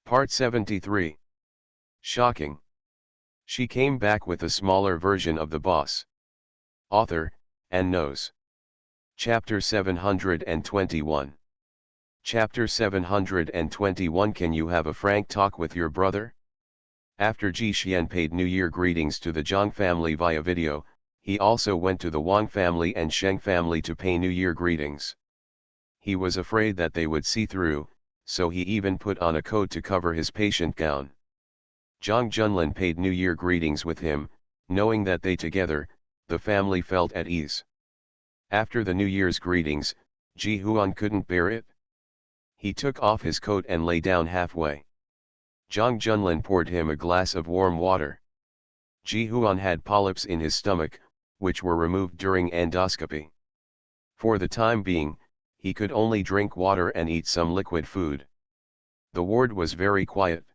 Part 73. Shocking. She came back with a smaller version of the boss. Author, and knows. Chapter 721. Chapter 721. Can you have a frank talk with your brother? After Ji Xian paid New Year greetings to the Zhang family via video, he also went to the Wang family and Sheng family to pay New Year greetings. He was afraid that they would see through, so he even put on a coat to cover his patient gown. Zhang Junlin paid New Year greetings with him, knowing that they together, the family felt at ease. After the New Year's greetings, Ji Huan couldn't bear it. He took off his coat and lay down halfway. Zhang Junlin poured him a glass of warm water. Ji Huan had polyps in his stomach, which were removed during endoscopy. For the time being, he could only drink water and eat some liquid food. The ward was very quiet.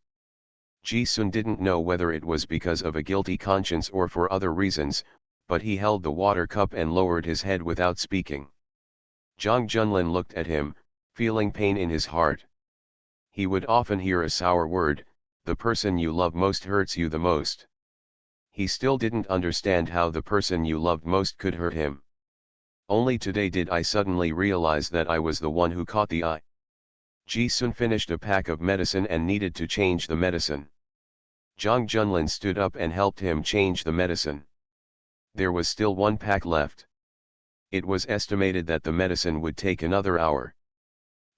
Ji Sun didn't know whether it was because of a guilty conscience or for other reasons, but he held the water cup and lowered his head without speaking. Zhang Junlin looked at him, feeling pain in his heart. He would often hear a sour word, "The person you love most hurts you the most." He still didn't understand how the person you loved most could hurt him. Only today did I suddenly realize that I was the one who caught the eye. Ji Sun finished a pack of medicine and needed to change the medicine. Zhang Junlin stood up and helped him change the medicine. There was still one pack left. It was estimated that the medicine would take another hour.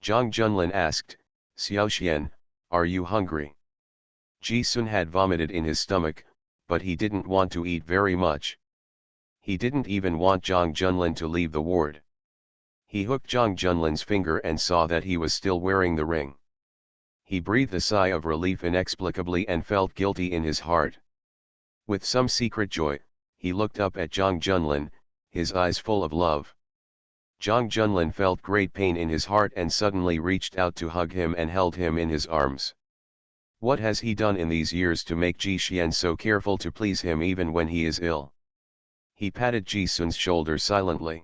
Zhang Junlin asked, "Xiaoxian, are you hungry?" Ji Sun had vomited in his stomach, but he didn't want to eat very much. He didn't even want Zhang Junlin to leave the ward. He hooked Zhang Junlin's finger and saw that he was still wearing the ring. He breathed a sigh of relief inexplicably and felt guilty in his heart. With some secret joy, he looked up at Zhang Junlin, his eyes full of love. Zhang Junlin felt great pain in his heart and suddenly reached out to hug him and held him in his arms. What has he done in these years to make Ji Xian so careful to please him even when he is ill? He patted Ji Sun's shoulder silently.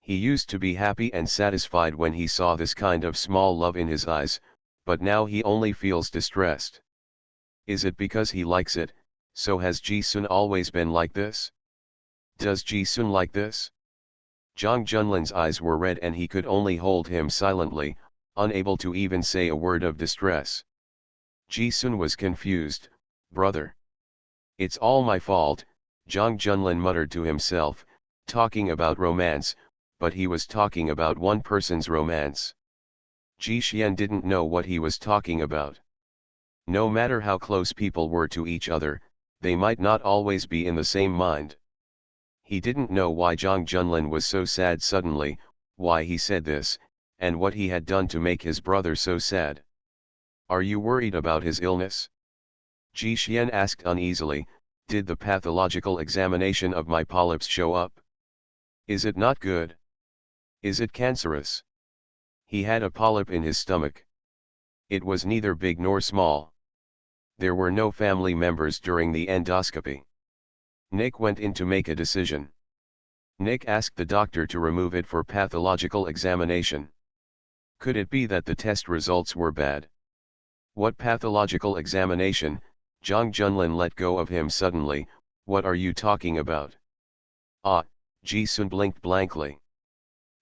He used to be happy and satisfied when he saw this kind of small love in his eyes, but now he only feels distressed. Is it because he likes it? So has Ji Sun always been like this? Does Ji Sun like this? Zhang Junlin's eyes were red and he could only hold him silently, unable to even say a word of distress. Ji Sun was confused. "Brother. It's all my fault," Zhang Junlin muttered to himself, talking about romance, but he was talking about one person's romance. Ji Xian didn't know what he was talking about. No matter how close people were to each other, they might not always be in the same mind. He didn't know why Zhang Junlin was so sad suddenly, why he said this, and what he had done to make his brother so sad. "Are you worried about his illness?" Ji Xian asked uneasily. "Did the pathological examination of my polyps show up? Is it not good? Is it cancerous?" He had a polyp in his stomach. It was neither big nor small. There were no family members during the endoscopy. Nick went in to make a decision. Nick asked the doctor to remove it for pathological examination. Could it be that the test results were bad? "What pathological examination?" Zhang Junlin let go of him suddenly. "What are you talking about?" "Ah," Ji Sun blinked blankly.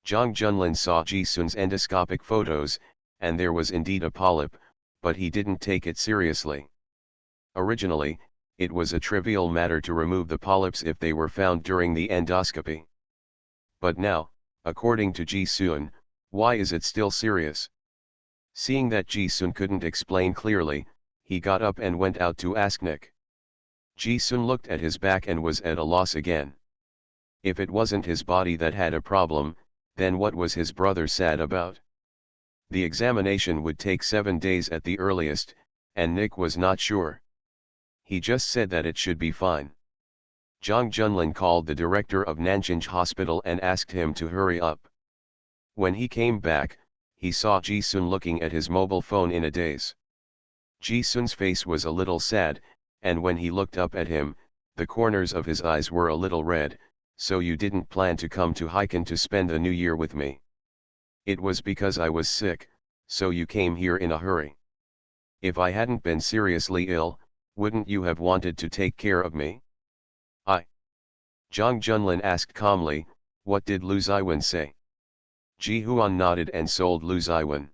Zhang Junlin saw Ji Sun's endoscopic photos, and there was indeed a polyp, but he didn't take it seriously. Originally, it was a trivial matter to remove the polyps if they were found during the endoscopy. But now, according to Ji Sun, why is it still serious? Seeing that Ji Sun couldn't explain clearly, he got up and went out to ask Nick. Ji Sun looked at his back and was at a loss again. If it wasn't his body that had a problem, then what was his brother sad about? The examination would take 7 days at the earliest, and Nick was not sure. He just said that it should be fine. Zhang Junlin called the director of Nanjing Hospital and asked him to hurry up. When he came back, he saw Ji Sun looking at his mobile phone in a daze. Ji Sun's face was a little sad, and when he looked up at him, the corners of his eyes were a little red. "So you didn't plan to come to Hiken to spend the New Year with me?" "It was because I was sick, so you came here in a hurry." If I hadn't been seriously ill, wouldn't you have wanted to take care of me? I. Zhang Junlin asked calmly, what did Lu Ziwen say? Ji Huan nodded and sold Lu Ziwen.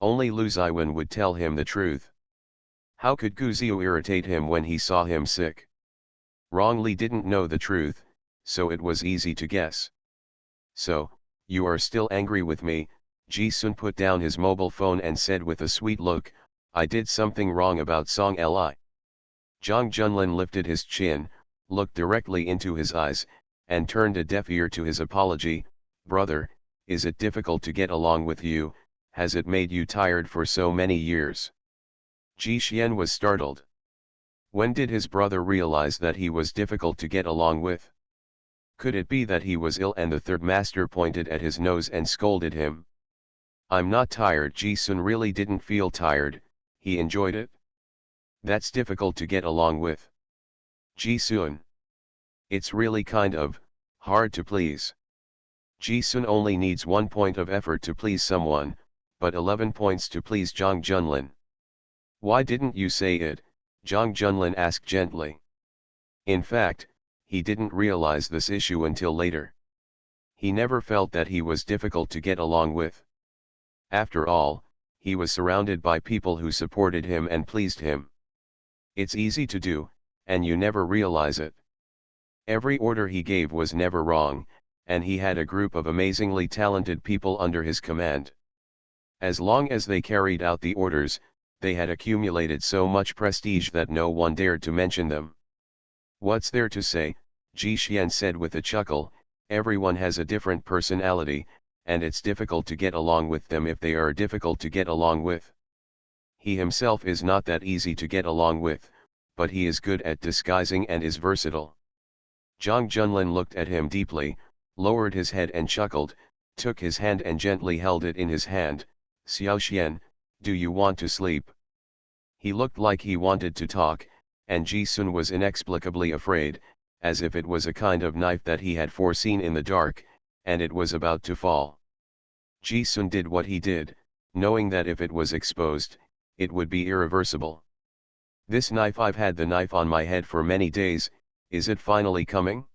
Only Lu Ziwen would tell him the truth. How could Gu Ziu irritate him when he saw him sick? Rong Li didn't know the truth, so it was easy to guess. So, you are still angry with me? Ji Sun put down his mobile phone and said with a sweet look, I did something wrong about Song Li. Zhang Junlin lifted his chin, looked directly into his eyes, and turned a deaf ear to his apology. Brother, is it difficult to get along with you? Has it made you tired for so many years? Ji Xian was startled. When did his brother realize that he was difficult to get along with? Could it be that he was ill and the third master pointed at his nose and scolded him? I'm not tired. Ji Sun really didn't feel tired, he enjoyed it. That's difficult to get along with. Ji Sun. It's really kind of hard to please. Ji Sun only needs 1 point of effort to please someone, but 11 points to please Zhang Junlin. Why didn't you say it? Zhang Junlin asked gently. In fact, he didn't realize this issue until later. He never felt that he was difficult to get along with. After all, he was surrounded by people who supported him and pleased him. It's easy to do, and you never realize it. Every order he gave was never wrong, and he had a group of amazingly talented people under his command. As long as they carried out the orders, they had accumulated so much prestige that no one dared to mention them. What's there to say? Ji Xian said with a chuckle, everyone has a different personality, and it's difficult to get along with them if they are difficult to get along with. He himself is not that easy to get along with, but he is good at disguising and is versatile. Zhang Junlin looked at him deeply, lowered his head and chuckled, took his hand and gently held it in his hand. Xiao Xian, do you want to sleep? He looked like he wanted to talk, and Ji Sun was inexplicably afraid, as if it was a kind of knife that he had foreseen in the dark, and it was about to fall. Ji Sun did what he did, knowing that if it was exposed, it would be irreversible. This knife, I've had the knife on my head for many days, is it finally coming?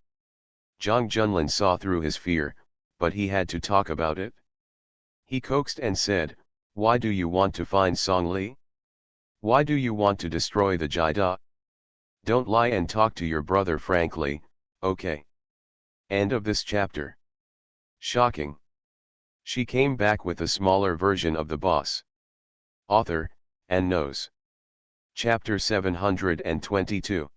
Zhang Junlin saw through his fear, but he had to talk about it. He coaxed and said, why do you want to find Song Li? Why do you want to destroy the Jida? Don't lie and talk to your brother frankly, okay? End of this chapter. Shocking. She came back with a smaller version of the boss. Author, and knows. Chapter 722.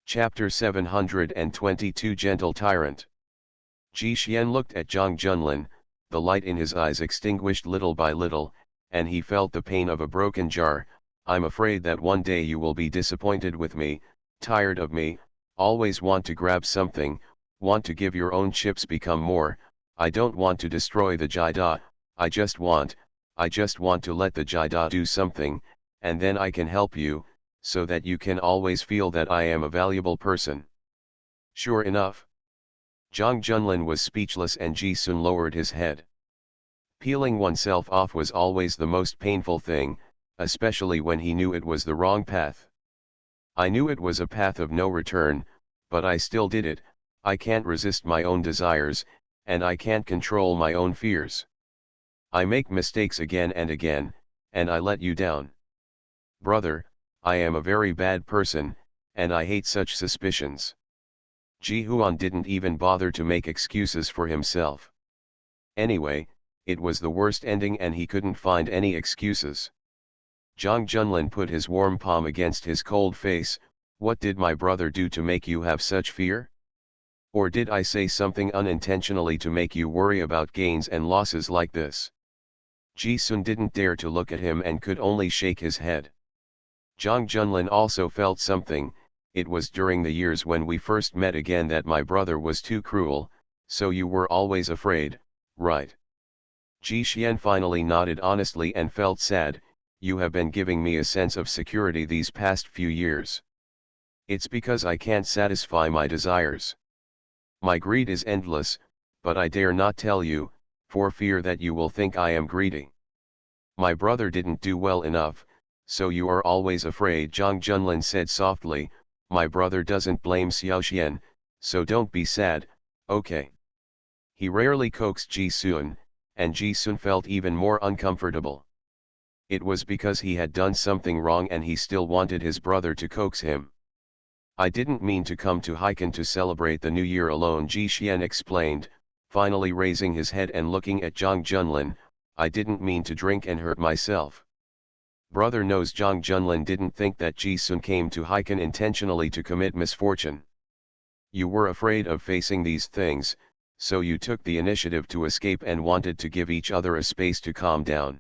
Chapter 722 Gentle Tyrant. Ji Xian looked at Zhang Junlin, the light in his eyes extinguished little by little, and he felt the pain of a broken jar. I'm afraid that one day you will be disappointed with me, tired of me, always want to grab something, want to give your own chips become more. I don't want to destroy the Jida, I just want to let the Jida do something, and then I can help you, so that you can always feel that I am a valuable person. Sure enough. Zhang Junlin was speechless and Ji Sun lowered his head. Peeling oneself off was always the most painful thing, especially when he knew it was the wrong path. I knew it was a path of no return, but I still did it. I can't resist my own desires, and I can't control my own fears. I make mistakes again and again, and I let you down. Brother, I am a very bad person, and I hate such suspicions. Ji Huan didn't even bother to make excuses for himself. Anyway, it was the worst ending and he couldn't find any excuses. Zhang Junlin put his warm palm against his cold face. What did my brother do to make you have such fear? Or did I say something unintentionally to make you worry about gains and losses like this? Ji Sun didn't dare to look at him and could only shake his head. Zhang Junlin also felt something. It was during the years when we first met again that my brother was too cruel, so you were always afraid, right? Ji Xian finally nodded honestly and felt sad. You have been giving me a sense of security these past few years. It's because I can't satisfy my desires. My greed is endless, but I dare not tell you, for fear that you will think I am greedy. My brother didn't do well enough, So you are always afraid, Zhang Junlin said softly. My brother doesn't blame Xiaoxian, so don't be sad, okay? He rarely coaxed Ji Sun, and Ji Sun felt even more uncomfortable. It was because he had done something wrong and he still wanted his brother to coax him. I didn't mean to come to Hiken to celebrate the new year alone, Ji Xian explained, finally raising his head and looking at Zhang Junlin. I didn't mean to drink and hurt myself. Brother knows Zhang Junlin didn't think that Ji Sun came to Hiken intentionally to commit misfortune. You were afraid of facing these things, so you took the initiative to escape and wanted to give each other a space to calm down.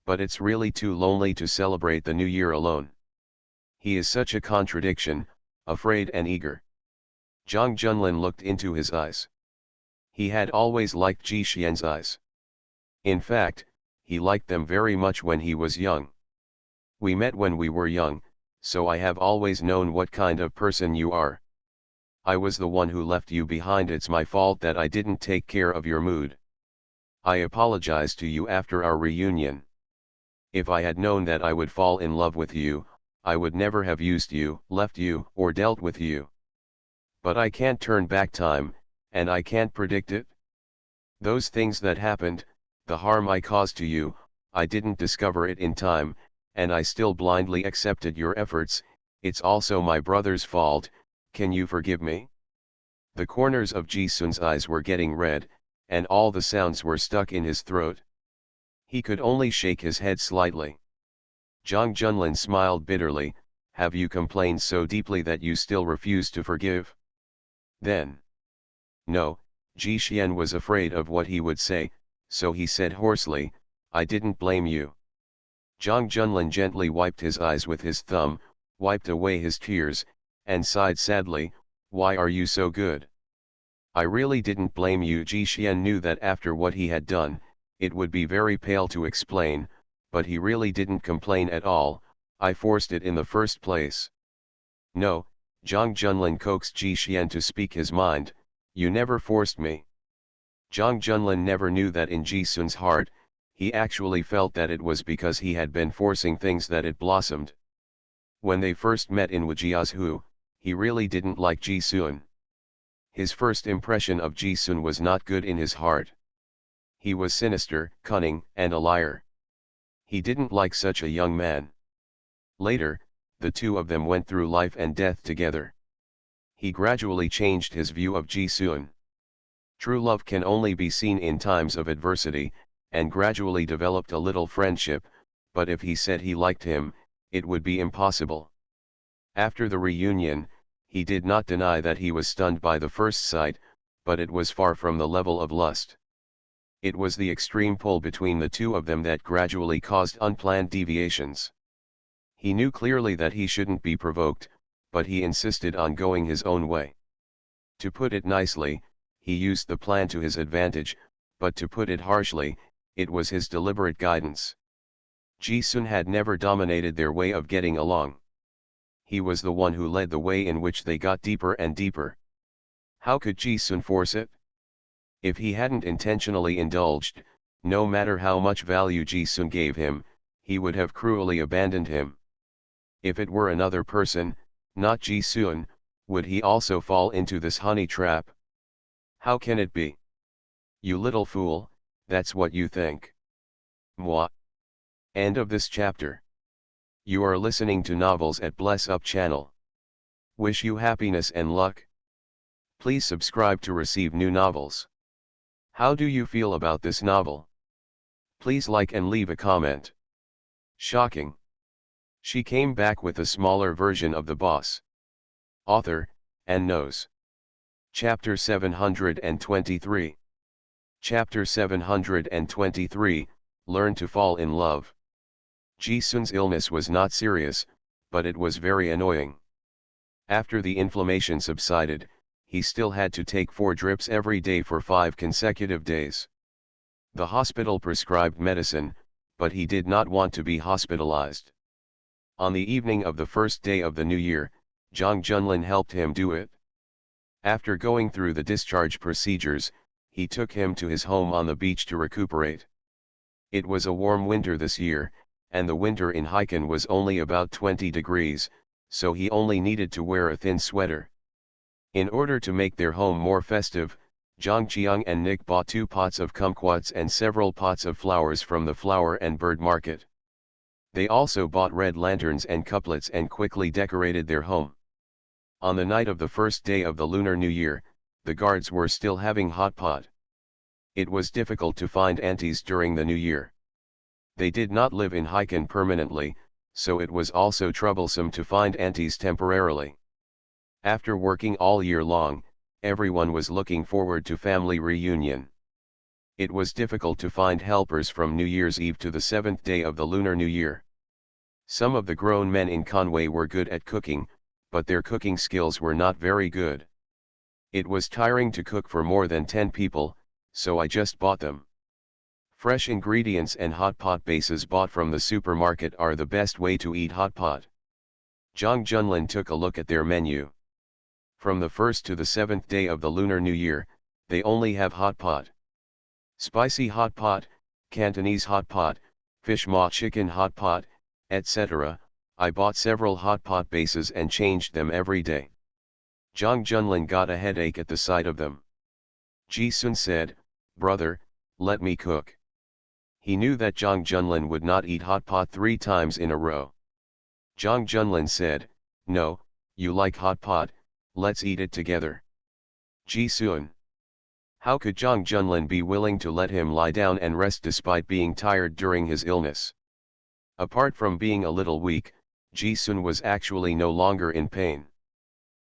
But it's really too lonely to celebrate the new year alone. He is such a contradiction, afraid and eager. Zhang Junlin looked into his eyes. He had always liked Ji Xian's eyes. In fact, he liked them very much when he was young. We met when we were young, so I have always known what kind of person you are. I was the one who left you behind. It's my fault that I didn't take care of your mood. I apologize to you after our reunion. If I had known that I would fall in love with you, I would never have used you, left you, or dealt with you. But I can't turn back time, and I can't predict it. Those things that happened, the harm I caused to you, I didn't discover it in time, and I still blindly accepted your efforts. It's also my brother's fault. Can you forgive me? The corners of Ji Sun's eyes were getting red, and all the sounds were stuck in his throat. He could only shake his head slightly. Zhang Junlin smiled bitterly. Have you complained so deeply that you still refuse to forgive? Then. No, Ji Xian was afraid of what he would say, so he said hoarsely, I didn't blame you. Zhang Junlin gently wiped his eyes with his thumb, wiped away his tears, and sighed sadly, why are you so good? I really didn't blame you. Ji Xian knew that after what he had done, it would be very pale to explain, but he really didn't complain at all. I forced it in the first place. No, Zhang Junlin coaxed Ji Xian to speak his mind, you never forced me. Zhang Junlin never knew that in Ji Sun's heart, he actually felt that it was because he had been forcing things that it blossomed. When they first met in Wujiazhu, he really didn't like Ji Sun. His first impression of Ji Sun was not good in his heart. He was sinister, cunning, and a liar. He didn't like such a young man. Later, the two of them went through life and death together. He gradually changed his view of Ji Sun. True love can only be seen in times of adversity, and gradually developed a little friendship, but if he said he liked him, it would be impossible. After the reunion, he did not deny that he was stunned by the first sight, but it was far from the level of lust. It was the extreme pull between the two of them that gradually caused unplanned deviations. He knew clearly that he shouldn't be provoked, but he insisted on going his own way. To put it nicely, he used the plan to his advantage, but to put it harshly, it was his deliberate guidance. Ji Sun had never dominated their way of getting along. He was the one who led the way in which they got deeper and deeper. How could Ji Sun force it? If he hadn't intentionally indulged, no matter how much value Ji Sun gave him, he would have cruelly abandoned him. If it were another person, not Ji Sun, would he also fall into this honey trap? How can it be? You little fool, that's what you think. Moi. End of this chapter. You are listening to Novels at Bless Up channel. Wish you happiness and luck. Please subscribe to receive new novels. How do you feel about this novel? Please like and leave a comment. Shocking. She came back with a smaller version of the boss. Author, and knows. Chapter 723. Chapter 723, Learn to Fall in Love. Ji Sun's illness was not serious, but it was very annoying. After the inflammation subsided, he still had to take 4 drips every day for 5 consecutive days. The hospital prescribed medicine, but he did not want to be hospitalized. On the evening of the first day of the new year, Zhang Junlin helped him do it. After going through the discharge procedures, he took him to his home on the beach to recuperate. It was a warm winter this year, and the winter in Hiken was only about 20 degrees, so he only needed to wear a thin sweater. In order to make their home more festive, Zhang Qiang and Nick bought 2 pots of kumquats and several pots of flowers from the flower and bird market. They also bought red lanterns and couplets and quickly decorated their home. On the night of the first day of the Lunar New Year, the guards were still having hot pot. It was difficult to find aunties during the New Year. They did not live in Hiken permanently, so it was also troublesome to find aunties temporarily. After working all year long, everyone was looking forward to family reunion. It was difficult to find helpers from New Year's Eve to the 7th day of the Lunar New Year. Some of the grown men in Conway were good at cooking, but their cooking skills were not very good. It was tiring to cook for more than 10 people, so I just bought them. Fresh ingredients and hot pot bases bought from the supermarket are the best way to eat hot pot. Zhang Junlin took a look at their menu. From the 1st to the 7th day of the Lunar New Year, they only have hot pot. Spicy hot pot, Cantonese hot pot, fish maw chicken hot pot, etc. I bought several hot pot bases and changed them every day. Zhang Junlin got a headache at the sight of them. Ji Sun said, "Brother, let me cook." He knew that Zhang Junlin would not eat hot pot 3 times in a row. Zhang Junlin said, "No, you like hot pot, let's eat it together." Ji Sun. How could Zhang Junlin be willing to let him lie down and rest despite being tired during his illness? Apart from being a little weak, Ji Sun was actually no longer in pain.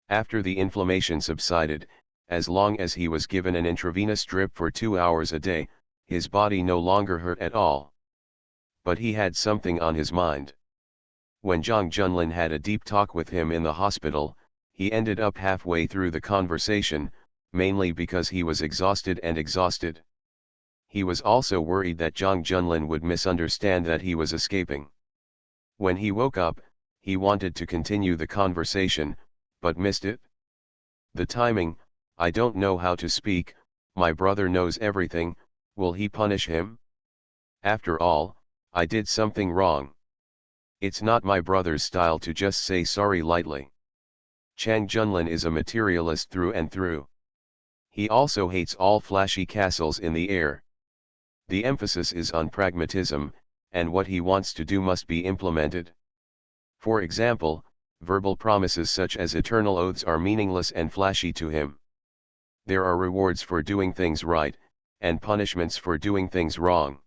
After the inflammation subsided, as long as he was given an intravenous drip for 2 hours a day, his body no longer hurt at all. But he had something on his mind. When Zhang Junlin had a deep talk with him in the hospital, he ended up halfway through the conversation, mainly because he was exhausted. He was also worried that Zhang Junlin would misunderstand that he was escaping. When he woke up, he wanted to continue the conversation, but missed it. The timing, "I don't know how to speak, my brother knows everything, will he punish him? After all, I did something wrong. It's not my brother's style to just say sorry lightly." Zhang Junlin is a materialist through and through. He also hates all flashy castles in the air. The emphasis is on pragmatism, and what he wants to do must be implemented. For example, verbal promises such as eternal oaths are meaningless and flashy to him. There are rewards for doing things right, and punishments for doing things wrong.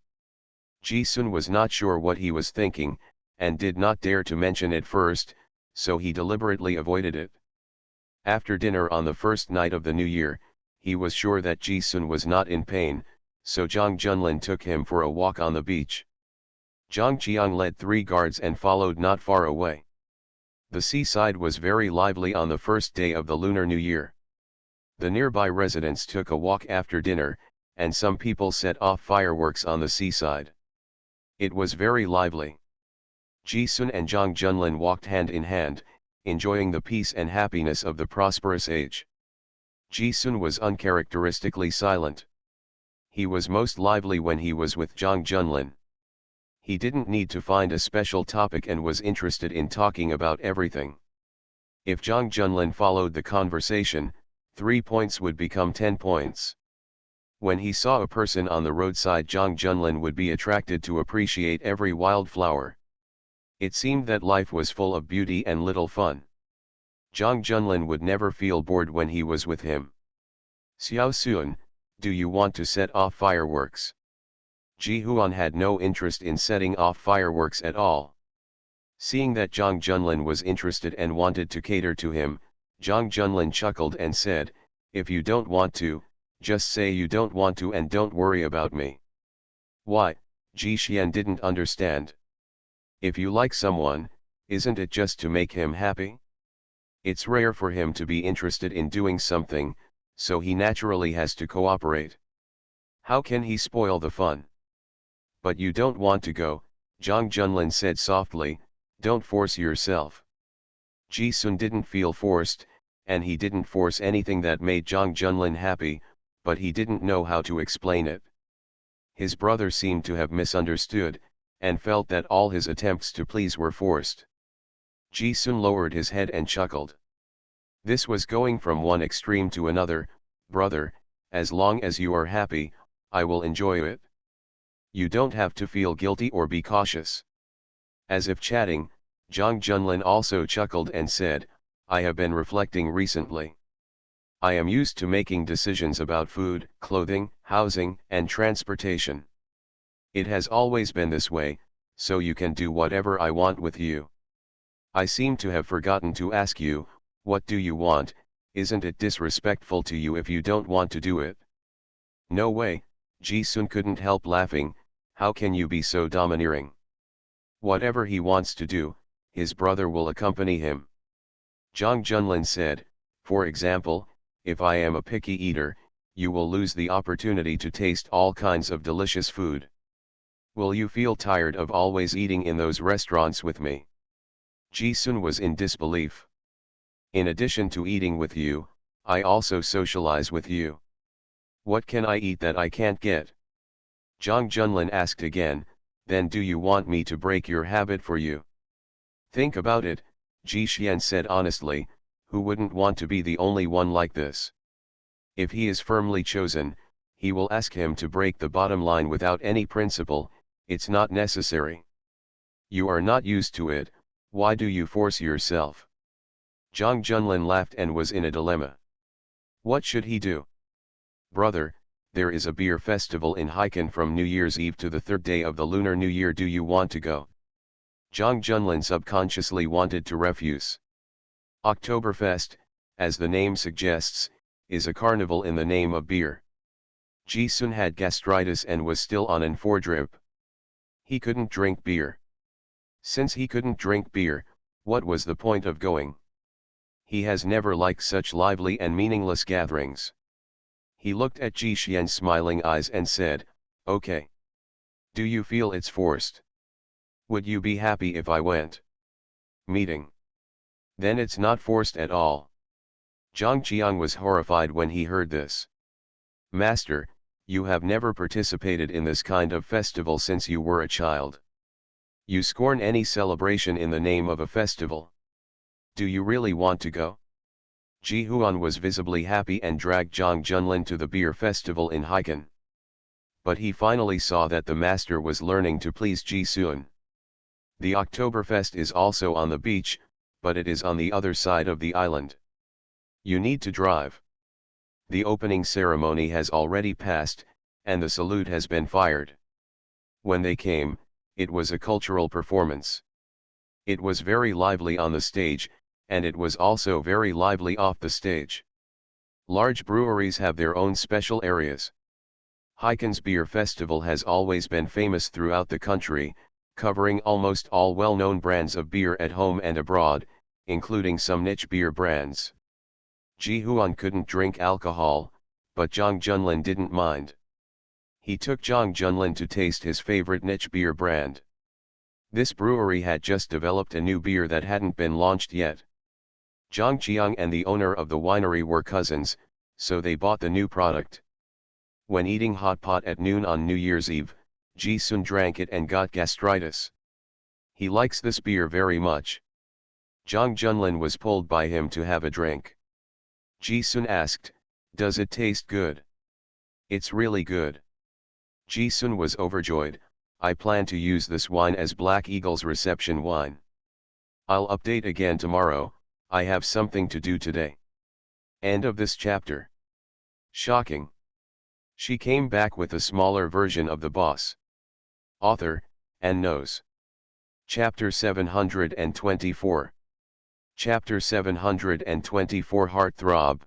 Ji Sun was not sure what he was thinking, and did not dare to mention it first, so he deliberately avoided it. After dinner on the first night of the New Year, he was sure that Ji Sun was not in pain, so Zhang Junlin took him for a walk on the beach. Zhang Qiang led 3 guards and followed not far away. The seaside was very lively on the first day of the Lunar New Year. The nearby residents took a walk after dinner, and some people set off fireworks on the seaside. It was very lively. Ji Sun and Zhang Junlin walked hand in hand, enjoying the peace and happiness of the prosperous age. Ji Sun was uncharacteristically silent. He was most lively when he was with Zhang Junlin. He didn't need to find a special topic and was interested in talking about everything. If Zhang Junlin followed the conversation, 3 points would become 10 points. When he saw a person on the roadside, Zhang Junlin would be attracted to appreciate every wildflower. It seemed that life was full of beauty and little fun. Zhang Junlin would never feel bored when he was with him. "Xiao Sun, do you want to set off fireworks?" Ji Huan had no interest in setting off fireworks at all. Seeing that Zhang Junlin was interested and wanted to cater to him, Zhang Junlin chuckled and said, "If you don't want to, just say you don't want to and don't worry about me." Why? Ji Xian didn't understand. If you like someone, isn't it just to make him happy? It's rare for him to be interested in doing something, so he naturally has to cooperate. How can he spoil the fun? "But you don't want to go," Zhang Junlin said softly, "don't force yourself." Ji Sun didn't feel forced, and he didn't force anything that made Zhang Junlin happy, but he didn't know how to explain it. His brother seemed to have misunderstood, and felt that all his attempts to please were forced. Ji-sun lowered his head and chuckled. This was going from one extreme to another. Brother, as long as you are happy, I will enjoy it. You don't have to feel guilty or be cautious. As if chatting, Jang Junlin also chuckled and said, I have been reflecting recently. I am used to making decisions about food, clothing, housing, and transportation. It has always been this way, so you can do whatever I want with you. I seem to have forgotten to ask you, what do you want? Isn't it disrespectful to you if you don't want to do it? No way, Ji-sun couldn't help laughing. How can you be so domineering? Whatever he wants to do, his brother will accompany him. Jang Junlin said, for example, if I am a picky eater, you will lose the opportunity to taste all kinds of delicious food. Will you feel tired of always eating in those restaurants with me? Ji-sun was in disbelief. In addition to eating with you, I also socialize with you. What can I eat that I can't get? Jang Junlin asked again, then do you want me to break your habit for you? Think about it, Ji Xian said honestly, who wouldn't want to be the only one like this? If he is firmly chosen, he will ask him to break the bottom line without any principle. It's not necessary. You are not used to it, why do you force yourself? Jang Junlin laughed and was in a dilemma. What should he do? Brother, there is a beer festival in Haikan from New Year's Eve to the third day of the Lunar New Year. Do you want to go? Jang Junlin subconsciously wanted to refuse. Oktoberfest, as the name suggests, is a carnival in the name of beer. Ji-sun had gastritis and was still on an 4-drip. He couldn't drink beer. Since he couldn't drink beer, what was the point of going? He has never liked such lively and meaningless gatherings. He looked at Ji Xian's smiling eyes and said, okay. Do you feel it's forced? Would you be happy if I went? Meeting. Then it's not forced at all. Zhang Qiang was horrified when he heard this. Master, you have never participated in this kind of festival since you were a child. You scorn any celebration in the name of a festival. Do you really want to go? Ji Huan was visibly happy and dragged Zhang Junlin to the beer festival in Haikan. But he finally saw that the master was learning to please Ji Sun. The Oktoberfest is also on the beach, but it is on the other side of the island. You need to drive. The opening ceremony has already passed, and the salute has been fired. When they came, it was a cultural performance. It was very lively on the stage, and it was also very lively off the stage. Large breweries have their own special areas. Haikan's beer festival has always been famous throughout the country, covering almost all well-known brands of beer at home and abroad, including some niche beer brands. Ji Huan couldn't drink alcohol, but Zhang Junlin didn't mind. He took Zhang Junlin to taste his favorite niche beer brand. This brewery had just developed a new beer that hadn't been launched yet. Zhang Qiang and the owner of the winery were cousins, so they bought the new product. When eating hot pot at noon on New Year's Eve, Ji Sun drank it and got gastritis. He likes this beer very much. Zhang Junlin was pulled by him to have a drink. Ji Sun asked, does it taste good? It's really good. Ji Sun was overjoyed. I plan to use this wine as Black Eagle's reception wine. I'll update again tomorrow, I have something to do today. End of this chapter. Shocking. She came back with a smaller version of the boss. Author, and knows. Chapter 724. Chapter 724 Heartthrob.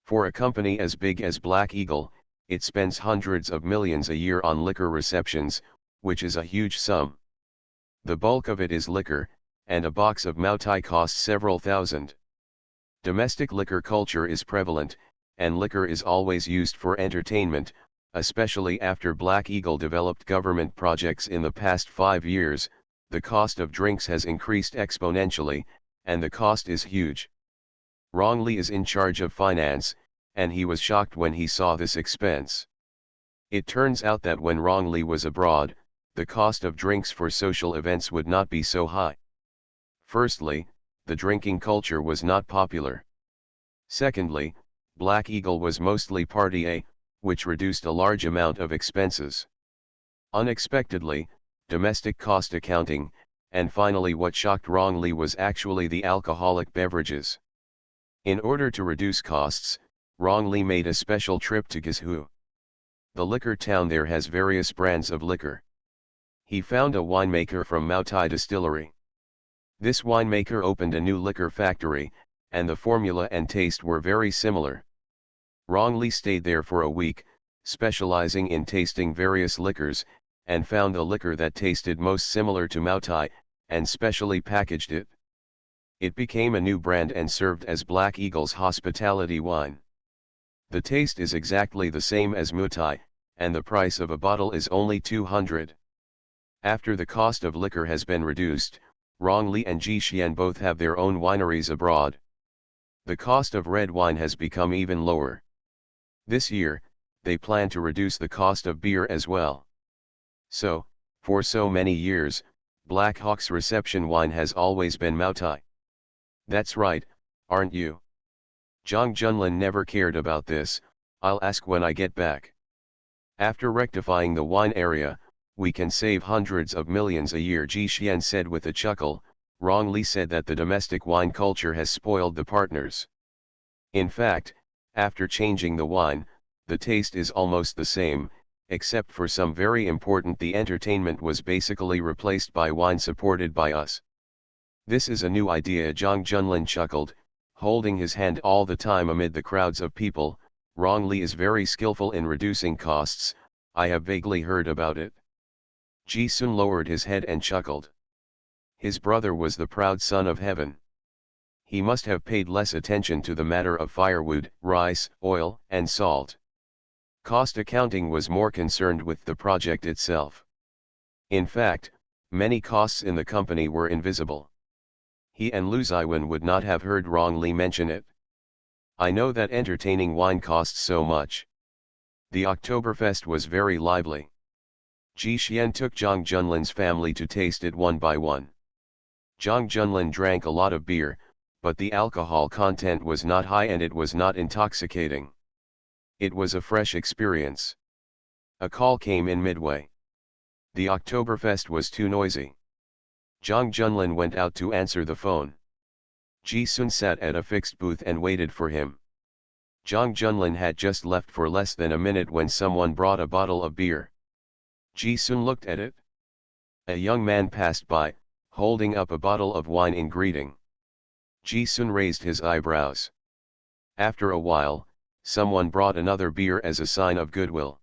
For a company as big as Black Eagle, it spends hundreds of millions a year on liquor receptions, which is a huge sum. The bulk of it is liquor, and a box of Moutai costs several thousand. Domestic liquor culture is prevalent, and liquor is always used for entertainment, especially after Black Eagle developed government projects in the past 5 years. The cost of drinks has increased exponentially, and the cost is huge. Rong Li is in charge of finance, and he was shocked when he saw this expense. It turns out that when Rong Li was abroad, the cost of drinks for social events would not be so high. Firstly, the drinking culture was not popular. Secondly, Black Eagle was mostly Party A, which reduced a large amount of expenses. Unexpectedly, domestic cost accounting, and finally what shocked wrongly was actually the alcoholic beverages. In order to reduce costs, Wrongly made a special trip to Guizhou. The liquor town there has various brands of liquor. He found a winemaker from Maotai Distillery. This winemaker opened a new liquor factory, and the formula and taste were very similar. Wrongly stayed there for a week, specializing in tasting various liquors, and found the liquor that tasted most similar to Maotai, and specially packaged it. It became a new brand and served as Black Eagle's hospitality wine. The taste is exactly the same as Maotai, and the price of a bottle is only 200. After the cost of liquor has been reduced, Wrongly and Jixian both have their own wineries abroad. The cost of red wine has become even lower. This year, they plan to reduce the cost of beer as well. So, for so many years, Black Hawk's reception wine has always been Maotai. That's right, aren't you? Zhang Junlin never cared about this, I'll ask when I get back. After rectifying the wine area, we can save hundreds of millions a year, Ji Xian said with a chuckle. Wrongly said that the domestic wine culture has spoiled the partners. In fact, after changing the wine, the taste is almost the same, except for some very important: the entertainment was basically replaced by wine supported by us. This is a new idea, Zhang Junlin chuckled, holding his hand all the time amid the crowds of people. Wrongly is very skillful in reducing costs, I have vaguely heard about it. Ji Sun lowered his head and chuckled. His brother was the proud son of heaven. He must have paid less attention to the matter of firewood, rice, oil, and salt. Cost accounting was more concerned with the project itself. In fact, many costs in the company were invisible. He and Lu Ziwen would not have heard Wrongly mention it. I know that entertaining wine costs so much. The Oktoberfest was very lively. Ji Xian took Zhang Junlin's family to taste it one by one. Zhang Junlin drank a lot of beer, but the alcohol content was not high and it was not intoxicating. It was a fresh experience. A call came in midway. The Oktoberfest was too noisy. Zhang Junlin went out to answer the phone. Ji Sun sat at a fixed booth and waited for him. Zhang Junlin had just left for less than a minute when someone brought a bottle of beer. Ji Sun looked at it. A young man passed by, holding up a bottle of wine in greeting. Ji Sun raised his eyebrows. After a while, someone brought another beer as a sign of goodwill.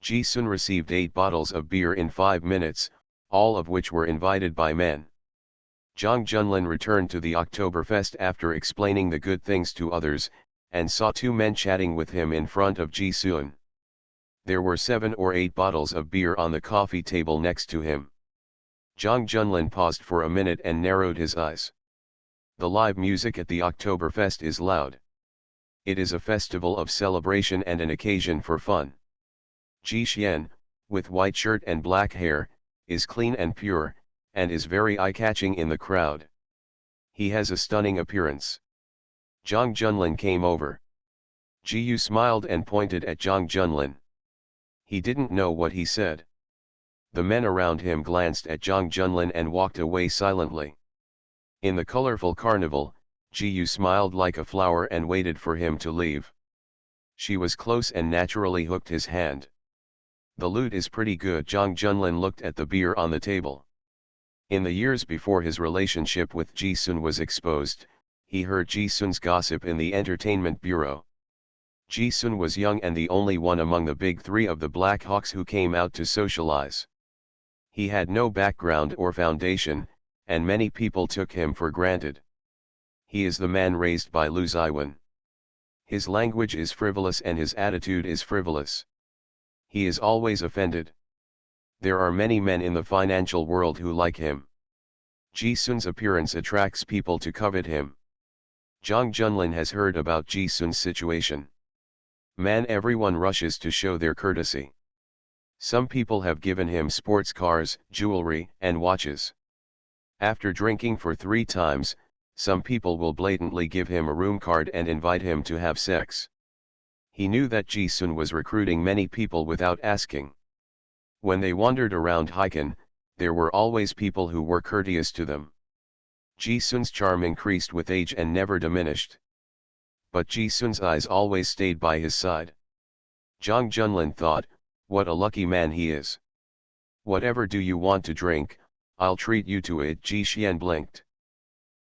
Ji Sun received 8 bottles of beer in 5 minutes, all of which were invited by men. Zhang Junlin returned to the Oktoberfest after explaining the good things to others, and saw 2 men chatting with him in front of Ji Sun. There were 7 or 8 bottles of beer on the coffee table next to him. Zhang Junlin paused for a minute and narrowed his eyes. The live music at the Oktoberfest is loud. It is a festival of celebration and an occasion for fun. Ji Xian, with white shirt and black hair, is clean and pure, and is very eye-catching in the crowd. He has a stunning appearance. Zhang Junlin came over. Ji Yu smiled and pointed at Zhang Junlin. He didn't know what he said. The men around him glanced at Zhang Junlin and walked away silently. In the colorful carnival, Ji Yu smiled like a flower and waited for him to leave. She was close and naturally hooked his hand. The loot is pretty good. Zhang Junlin looked at the beer on the table. In the years before his relationship with Ji Sun was exposed, he heard Ji Sun's gossip in the entertainment bureau. Ji Sun was young and the only one among the big 3 of the Black Hawks who came out to socialize. He had no background or foundation, and many people took him for granted. He is the man raised by Lu Ziwen. His language is frivolous and his attitude is frivolous. He is always offended. There are many men in the financial world who like him. Ji Sun's appearance attracts people to covet him. Zhang Junlin has heard about Ji Sun's situation. Man, everyone rushes to show their courtesy. Some people have given him sports cars, jewelry, and watches. After drinking for 3 times, some people will blatantly give him a room card and invite him to have sex. He knew that Ji-sun was recruiting many people without asking. When they wandered around Hiken, there were always people who were courteous to them. Ji-sun's charm increased with age and never diminished. But Ji-sun's eyes always stayed by his side. Jang Junlin thought, what a lucky man he is. Whatever do you want to drink, I'll treat you to it. Ji Xian blinked.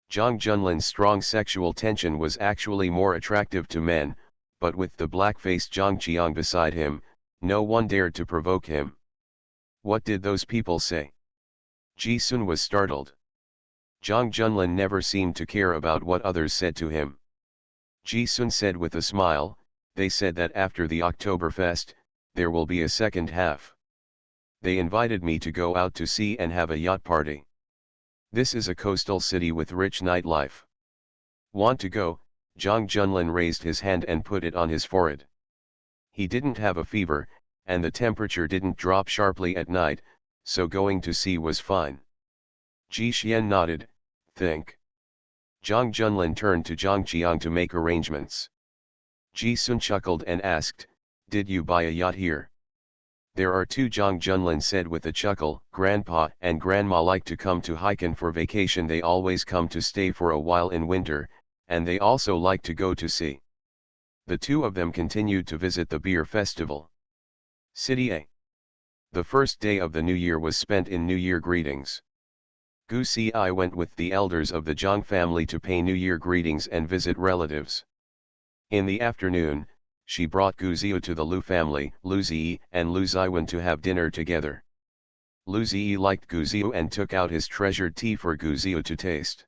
Jang Junlin's strong sexual tension was actually more attractive to men, but with the black-faced Zhang Qiang beside him, no one dared to provoke him. What did those people say? Ji-sun was startled. Zhang Junlin never seemed to care about what others said to him. Ji-sun said with a smile, they said that after the Oktoberfest, there will be a second half. They invited me to go out to sea and have a yacht party. This is a coastal city with rich nightlife. Want to go? Zhang Junlin raised his hand and put it on his forehead. He didn't have a fever, and the temperature didn't drop sharply at night, so going to sea was fine. Ji Xian nodded, think. Zhang Junlin turned to Zhang Qiang to make arrangements. Ji-sun chuckled and asked, did you buy a yacht here? There are 2. Zhang Junlin said with a chuckle. Grandpa and Grandma like to come to Hiken for vacation. They always come to stay for a while in winter, and they also like to go to sea. The 2 of them continued to visit the beer festival. City A. The first day of the new year was spent in New Year greetings. Gu Si went with the elders of the Zhang family to pay New Year greetings and visit relatives. In the afternoon, she brought Gu Ziyu to the Lu family, Lu Ziyi and Lu Ziwen to have dinner together. Lu Ziyi liked Gu Ziyu and took out his treasured tea for Gu Ziyu to taste.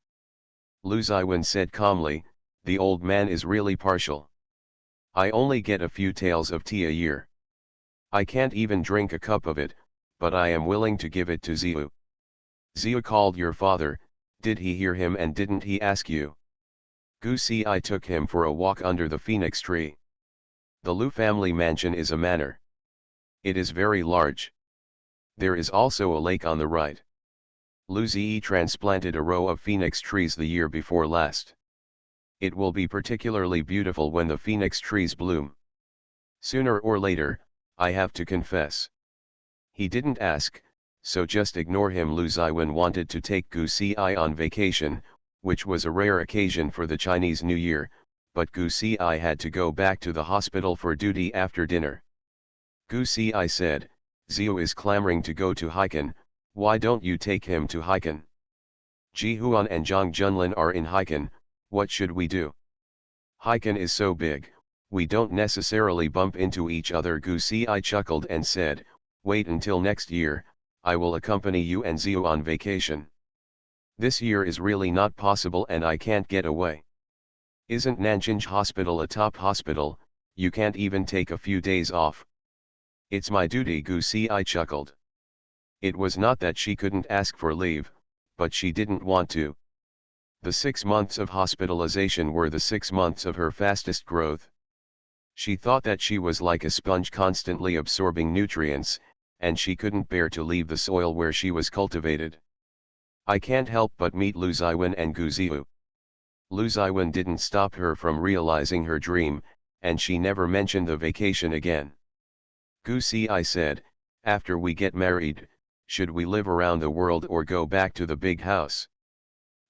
Lu Ziwen said calmly, the old man is really partial. I only get a few taels of tea a year. I can't even drink a cup of it, but I am willing to give it to Ziyu. Ziyu called your father, did he hear him and didn't he ask you? Gu Si took him for a walk under the phoenix tree. The Lu family mansion is a manor. It is very large. There is also a lake on the right. Lu Ziyi transplanted a row of phoenix trees the year before last. It will be particularly beautiful when the phoenix trees bloom. Sooner or later, I have to confess. He didn't ask, so just ignore him. Lu Ziwen wanted to take Gu Si on vacation, which was a rare occasion for the Chinese New Year, but Gu Si had to go back to the hospital for duty after dinner. Gu Si said, Ziyu is clamoring to go to Hiken, why don't you take him to Hiken? Ji Huan and Zhang Junlin are in Hiken, what should we do? Hiken is so big, we don't necessarily bump into each other. Gu Si chuckled and said, wait until next year, I will accompany you and Ziyu on vacation. This year is really not possible and I can't get away. Isn't Nanjing Hospital a top hospital? You can't even take a few days off. It's my duty. Gu Si chuckled. It was not that she couldn't ask for leave, but she didn't want to. The 6 months of hospitalization were the 6 months of her fastest growth. She thought that she was like a sponge constantly absorbing nutrients, and she couldn't bear to leave the soil where she was cultivated. I can't help but meet Lu Ziwen and Gu Ziyu. Lu Ziwen didn't stop her from realizing her dream, and she never mentioned the vacation again. Gu Si said, after we get married, should we live around the world or go back to the big house?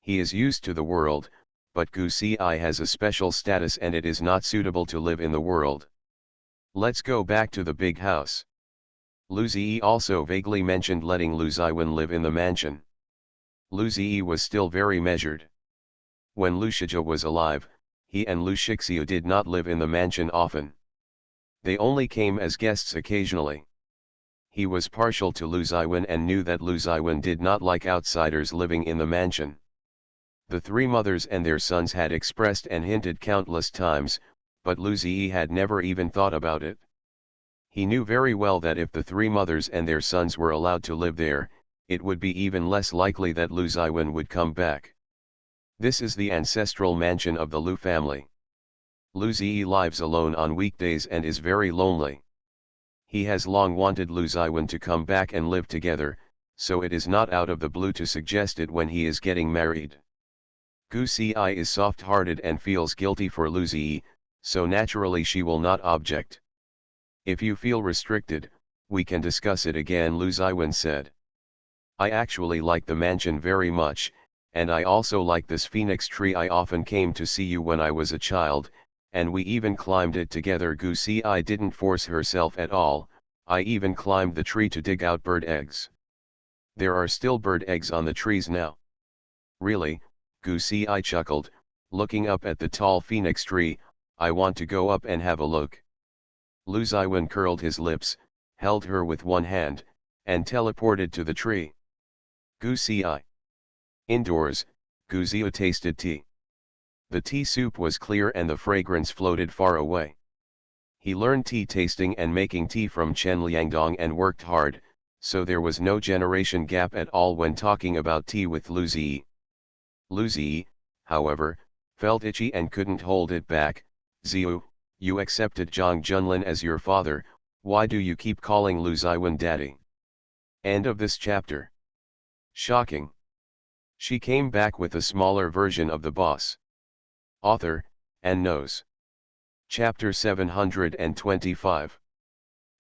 He is used to the world, but Gu Si has a special status and it is not suitable to live in the world. Let's go back to the big house. Lu Ziyi also vaguely mentioned letting Lu Ziwen live in the mansion. Lu Ziyi was still very measured. When Lu Shijia was alive, he and Lu Shixiu did not live in the mansion often. They only came as guests occasionally. He was partial to Lu Ziwen and knew that Lu Ziwen did not like outsiders living in the mansion. The 3 mothers and their sons had expressed and hinted countless times, but Lu Ziyi had never even thought about it. He knew very well that if the 3 mothers and their sons were allowed to live there, it would be even less likely that Lu Ziwen would come back. This is the ancestral mansion of the Lu family. Lu Ziyi lives alone on weekdays and is very lonely. He has long wanted Lu Ziwen to come back and live together, so it is not out of the blue to suggest it when he is getting married. Gu Si is soft-hearted and feels guilty for Lu Zi, so naturally she will not object. If you feel restricted, we can discuss it again, Lu Ziwen said. I actually like the mansion very much, and I also like this phoenix tree. I often came to see you when I was a child, and we even climbed it together. Gu Si didn't force herself at all. I even climbed the tree to dig out bird eggs. There are still bird eggs on the trees now. Really? Gu Si chuckled, looking up at the tall phoenix tree. I want to go up and have a look. Lu Ziwen curled his lips, held her with one hand, and teleported to the tree. Gu Si. Indoors, Gu Zia tasted tea. The tea soup was clear and the fragrance floated far away. He learned tea tasting and making tea from Chen Liangdong and worked hard, so there was no generation gap at all when talking about tea with Lu Zi. Lu Zi, however, felt itchy and couldn't hold it back. Ziu, you accepted Zhang Junlin as your father, why do you keep calling Lu Ziwen daddy? End of this chapter. Shocking. She came back with a smaller version of the boss. Author, and knows. Chapter 725.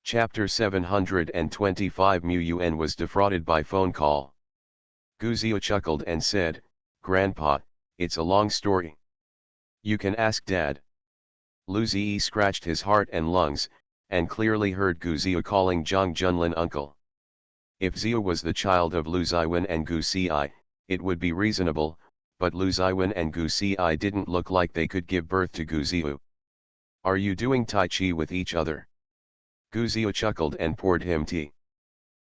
Chapter 725. Mu Yuan was defrauded by phone call. Gu Zia chuckled and said, Grandpa, it's a long story. You can ask Dad. Lu Zi scratched his heart and lungs, and clearly heard Gu Zia calling Zhang Junlin uncle. If Zia was the child of Lu Ziwen and Gu Si, it would be reasonable, but Lu Ziwen and Gu Si didn't look like they could give birth to Gu Ziu. Are you doing Tai Chi with each other? Gu Zia chuckled and poured him tea.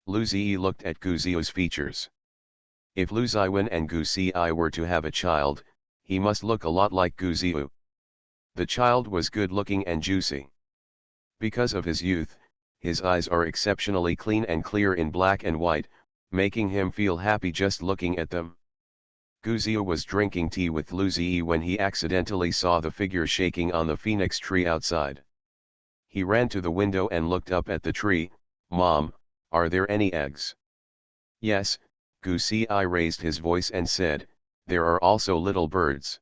Lu Zi looked at Gu Zia's features. If Lu Ziwen and Gu Si were to have a child, he must look a lot like Gu Ziu. The child was good-looking and juicy. Because of his youth, his eyes are exceptionally clean and clear in black and white, making him feel happy just looking at them. Gu Zia was drinking tea with Lu Zi when he accidentally saw the figure shaking on the phoenix tree outside. He ran to the window and looked up at the tree. Mom, are there any eggs? Yes, Gu Si raised his voice and said, there are also little birds.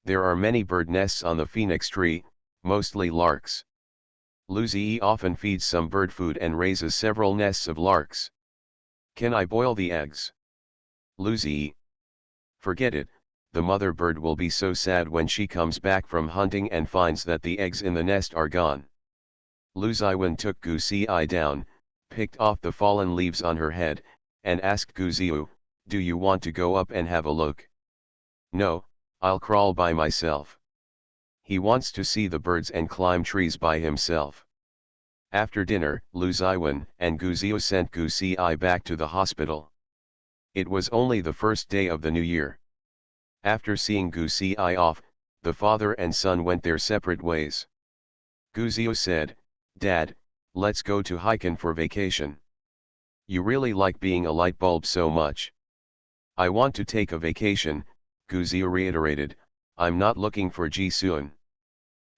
There are many bird nests on the phoenix tree, mostly larks. Lu Zi often feeds some bird food and raises several nests of larks. Can I boil the eggs? Lu Zi. Forget it, the mother bird will be so sad when she comes back from hunting and finds that the eggs in the nest are gone. Lu Ziwen took Gu Si down, picked off the fallen leaves on her head, and asked Gu Ziu, do you want to go up and have a look? No, I'll crawl by myself. He wants to see the birds and climb trees by himself. After dinner, Lu Ziwen and Gu Ziu sent Gu Si back to the hospital. It was only the first day of the new year. After seeing Gu Si off, the father and son went their separate ways. Gu Ziu said, Dad, let's go to Hiken for vacation. You really like being a light bulb so much. I want to take a vacation, Gu Ziu reiterated, I'm not looking for Ji Suan.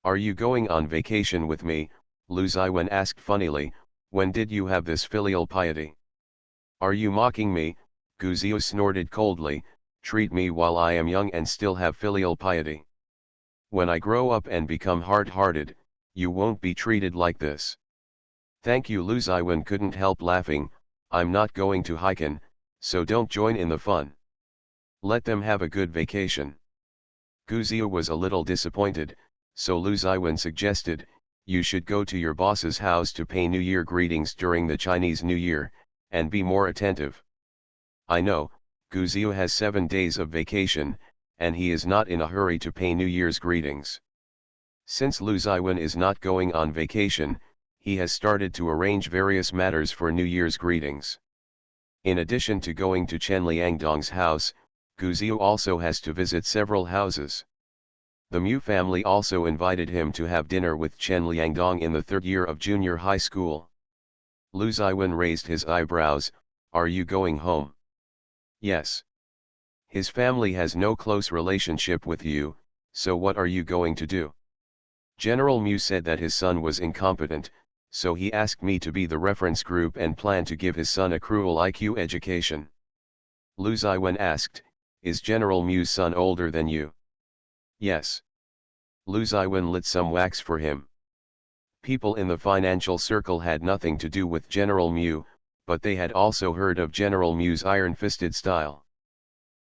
Are you going on vacation with me? Lu Ziwen asked funnily, when did you have this filial piety? Are you mocking me? Gu Ziu snorted coldly, treat me while I am young and still have filial piety. When I grow up and become hard-hearted, you won't be treated like this. Thank you. Lu Ziwen couldn't help laughing, I'm not going to Hiken, so don't join in the fun. Let them have a good vacation. Gu Ziu was a little disappointed, so Lu Ziwen suggested, you should go to your boss's house to pay New Year greetings during the Chinese New Year, and be more attentive. I know, Gu Ziu has 7 days of vacation, and he is not in a hurry to pay New Year's greetings. Since Lu Ziwen is not going on vacation, he has started to arrange various matters for New Year's greetings. In addition to going to Chen Liangdong's house, Gu Ziu also has to visit several houses. The Mu family also invited him to have dinner with Chen Liangdong in the 3rd year of junior high school. Lu Ziwen raised his eyebrows, are you going home? Yes. His family has no close relationship with you, so what are you going to do? General Mu said that his son was incompetent, so he asked me to be the reference group and plan to give his son a cruel IQ education. Lu Ziwen asked, "Is General Mu's son older than you?" "Yes." Lu Ziwen lit some wax for him. People in the financial circle had nothing to do with General Mu, but they had also heard of General Mu's iron-fisted style.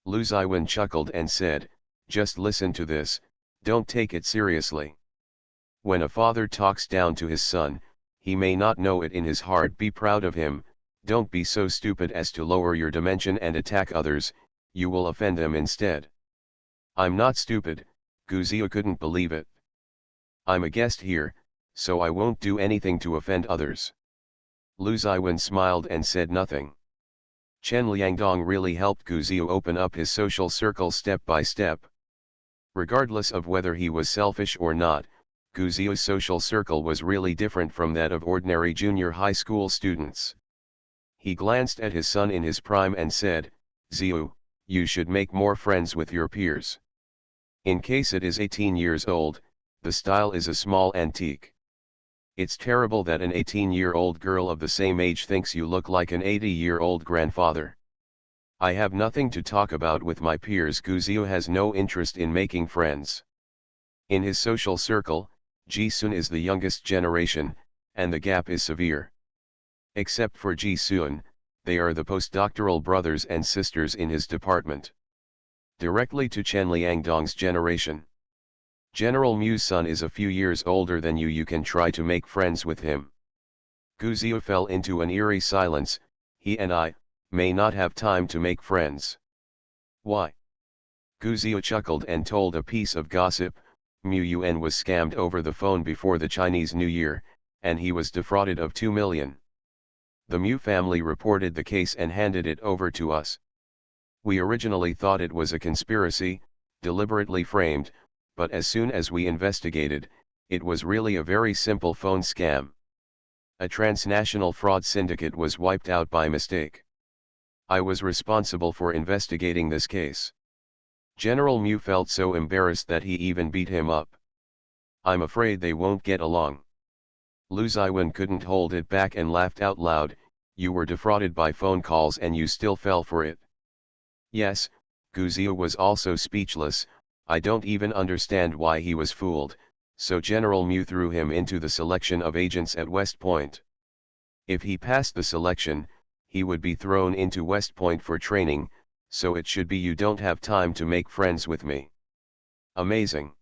Lu Ziwen chuckled and said, "Just listen to this, don't take it seriously. When a father talks down to his son, he may not know it in his heart. Be proud of him, don't be so stupid as to lower your dimension and attack others, you will offend them instead." "I'm not stupid," Gu Zio couldn't believe it. "I'm a guest here, so I won't do anything to offend others." Lu Ziwen smiled and said nothing. Chen Liangdong really helped Gu Zio open up his social circle step by step. Regardless of whether he was selfish or not, Gu Zio's social circle was really different from that of ordinary junior high school students. He glanced at his son in his prime and said, "Zio, you should make more friends with your peers. In case it is 18 years old, the style is a small antique. It's terrible that an 18-year-old girl of the same age thinks you look like an 80-year-old grandfather. I have nothing to talk about with my peers." Gu Zio has no interest in making friends. In his social circle, Ji Sun is the youngest generation, and the gap is severe. Except for Ji Sun, they are the postdoctoral brothers and sisters in his department. Directly to Chen Liangdong's generation. General Mu's son is a few years older than you. You can try to make friends with him. Gu Zio fell into an eerie silence. He and I may not have time to make friends. "Why?" Gu Zio chuckled and told a piece of gossip. Mu Yuan was scammed over the phone before the Chinese New Year, and he was defrauded of 2 million. The Mu family reported the case and handed it over to us. We originally thought it was a conspiracy, deliberately framed, but as soon as we investigated, it was really a very simple phone scam. A transnational fraud syndicate was wiped out by mistake. I was responsible for investigating this case. General Mu felt so embarrassed that he even beat him up. I'm afraid they won't get along. Lu Ziwen couldn't hold it back and laughed out loud. You were defrauded by phone calls and you still fell for it. Yes, Gu Zio was also speechless. I don't even understand why he was fooled, so General Mu threw him into the selection of agents at West Point. If he passed the selection, he would be thrown into West Point for training, so it should be you don't have time to make friends with me. Amazing.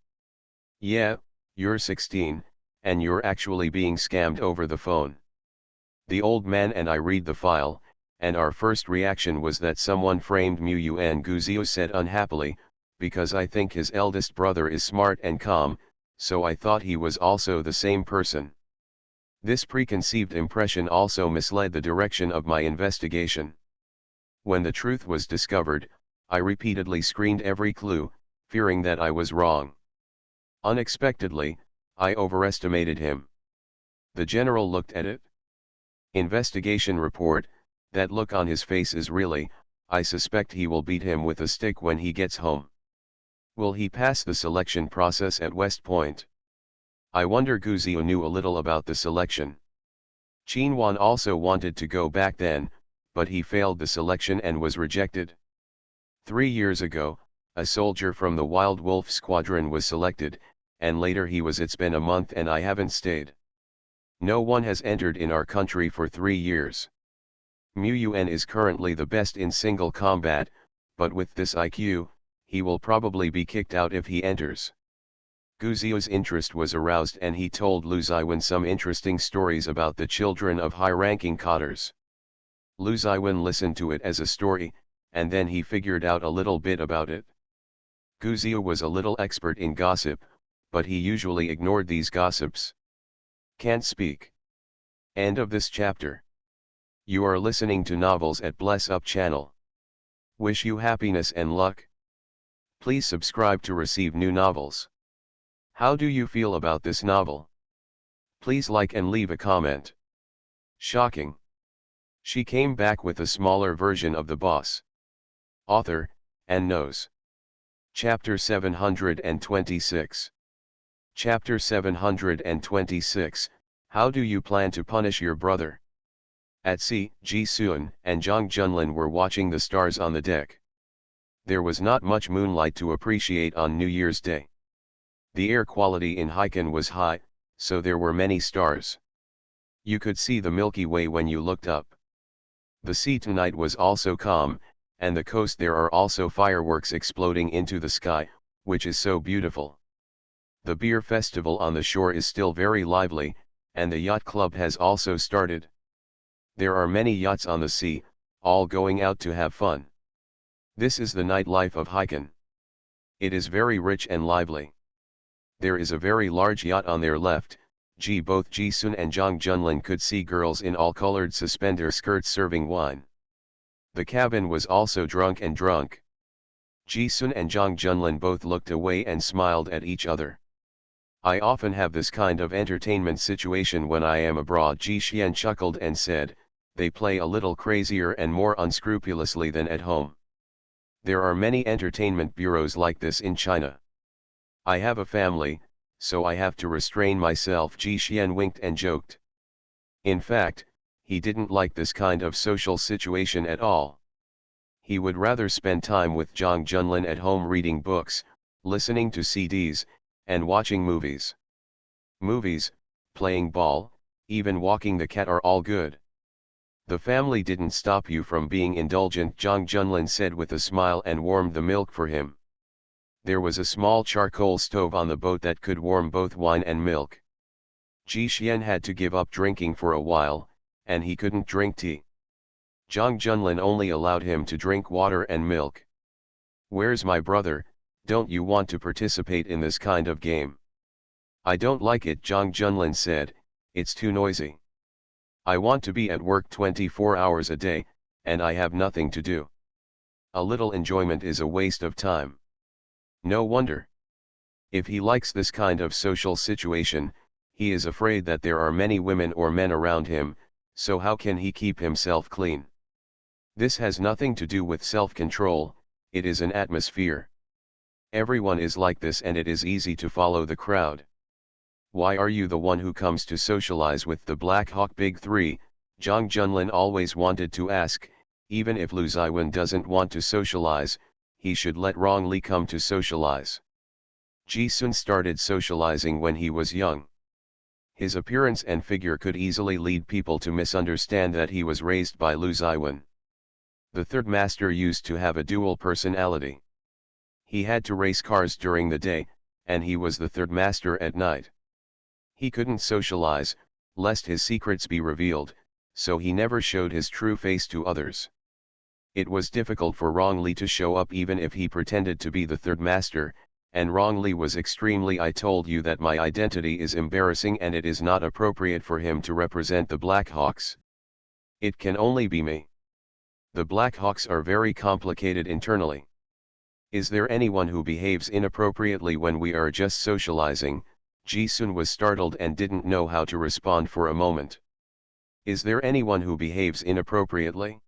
Yeah, you're 16, and you're actually being scammed over the phone. The old man and I read the file, and our first reaction was that someone framed Mu Yuan. Gu Zio said unhappily, because I think his eldest brother is smart and calm, so I thought he was also the same person. This preconceived impression also misled the direction of my investigation. When the truth was discovered, I repeatedly screened every clue, fearing that I was wrong. Unexpectedly, I overestimated him. The general looked at it. Investigation report. That look on his face is really, I suspect he will beat him with a stick when he gets home. Will he pass the selection process at West Point? I wonder. Gu Zio knew a little about the selection. Qin Wan also wanted to go back then, but he failed the selection and was rejected. 3 years ago, a soldier from the Wild Wolf Squadron was selected, and later he was. It's been a month and I haven't stayed. No one has entered in our country for 3 years. Mu Yuan is currently the best in single combat, but with this IQ, he will probably be kicked out if he enters. Gu Zio's interest was aroused and he told Lu Ziwen some interesting stories about the children of high-ranking cadres. Lu Ziwen listened to it as a story, and then he figured out a little bit about it. Gu Zio was a little expert in gossip, but he usually ignored these gossips. Can't speak. End of this chapter. You are listening to Novels at Bless Up channel. Wish you happiness and luck. Please subscribe to receive new novels. How do you feel about this novel? Please like and leave a comment. Shocking. She came back with a smaller version of the boss. Author, and knows. Chapter 726. Chapter 726, How do you plan to punish your brother? At sea, Ji-soon and Jang Junlin were watching the stars on the deck. There was not much moonlight to appreciate on New Year's Day. The air quality in Haikan was high, so there were many stars. You could see the Milky Way when you looked up. The sea tonight was also calm, and the coast there are also fireworks exploding into the sky, which is so beautiful. The beer festival on the shore is still very lively, and the yacht club has also started. There are many yachts on the sea, all going out to have fun. This is the nightlife of Haikan. It is very rich and lively. There is a very large yacht on their left. Both Ji-soon and Jang Junlin could see girls in all colored suspender skirts serving wine. The cabin was also drunk. Ji-soon and Jang Junlin both looked away and smiled at each other. I often have this kind of entertainment situation when I am abroad. Ji Xian chuckled and said, they play a little crazier and more unscrupulously than at home. There are many entertainment bureaus like this in China. I have a family, so I have to restrain myself. Ji Xian winked and joked. In fact, he didn't like this kind of social situation at all. He would rather spend time with Jang Junlin at home reading books, listening to CDs, and watching movies. Movies, playing ball, even walking the cat are all good. The family didn't stop you from being indulgent, Jang Junlin said with a smile and warmed the milk for him. There was a small charcoal stove on the boat that could warm both wine and milk. Ji Xian had to give up drinking for a while, and he couldn't drink tea. Jang Junlin only allowed him to drink water and milk. Where's my brother? Don't you want to participate in this kind of game? I don't like it, Jang Junlin said, it's too noisy. I want to be at work 24 hours a day, and I have nothing to do. A little enjoyment is a waste of time. No wonder. If he likes this kind of social situation, he is afraid that there are many women or men around him, so how can he keep himself clean? This has nothing to do with self-control, it is an atmosphere. Everyone is like this and it is easy to follow the crowd. Why are you the one who comes to socialize with the Black Hawk Big Three? Jang Junlin always wanted to ask, even if Lu Ziwen doesn't want to socialize, he should let Rong Li come to socialize. Ji-soon started socializing when he was young. His appearance and figure could easily lead people to misunderstand that he was raised by Lu Ziwen. The third master used to have a dual personality. He had to race cars during the day, and he was the third master at night. He couldn't socialize, lest his secrets be revealed, so he never showed his true face to others. It was difficult for Rong Li to show up even if he pretended to be the third master, and Rong Li was extremely I told you that my identity is embarrassing and it is not appropriate for him to represent the Black Hawks. It can only be me. The Black Hawks are very complicated internally. Is there anyone who behaves inappropriately when we are just socializing? Ji-soon was startled and didn't know how to respond for a moment. Is there anyone who behaves inappropriately?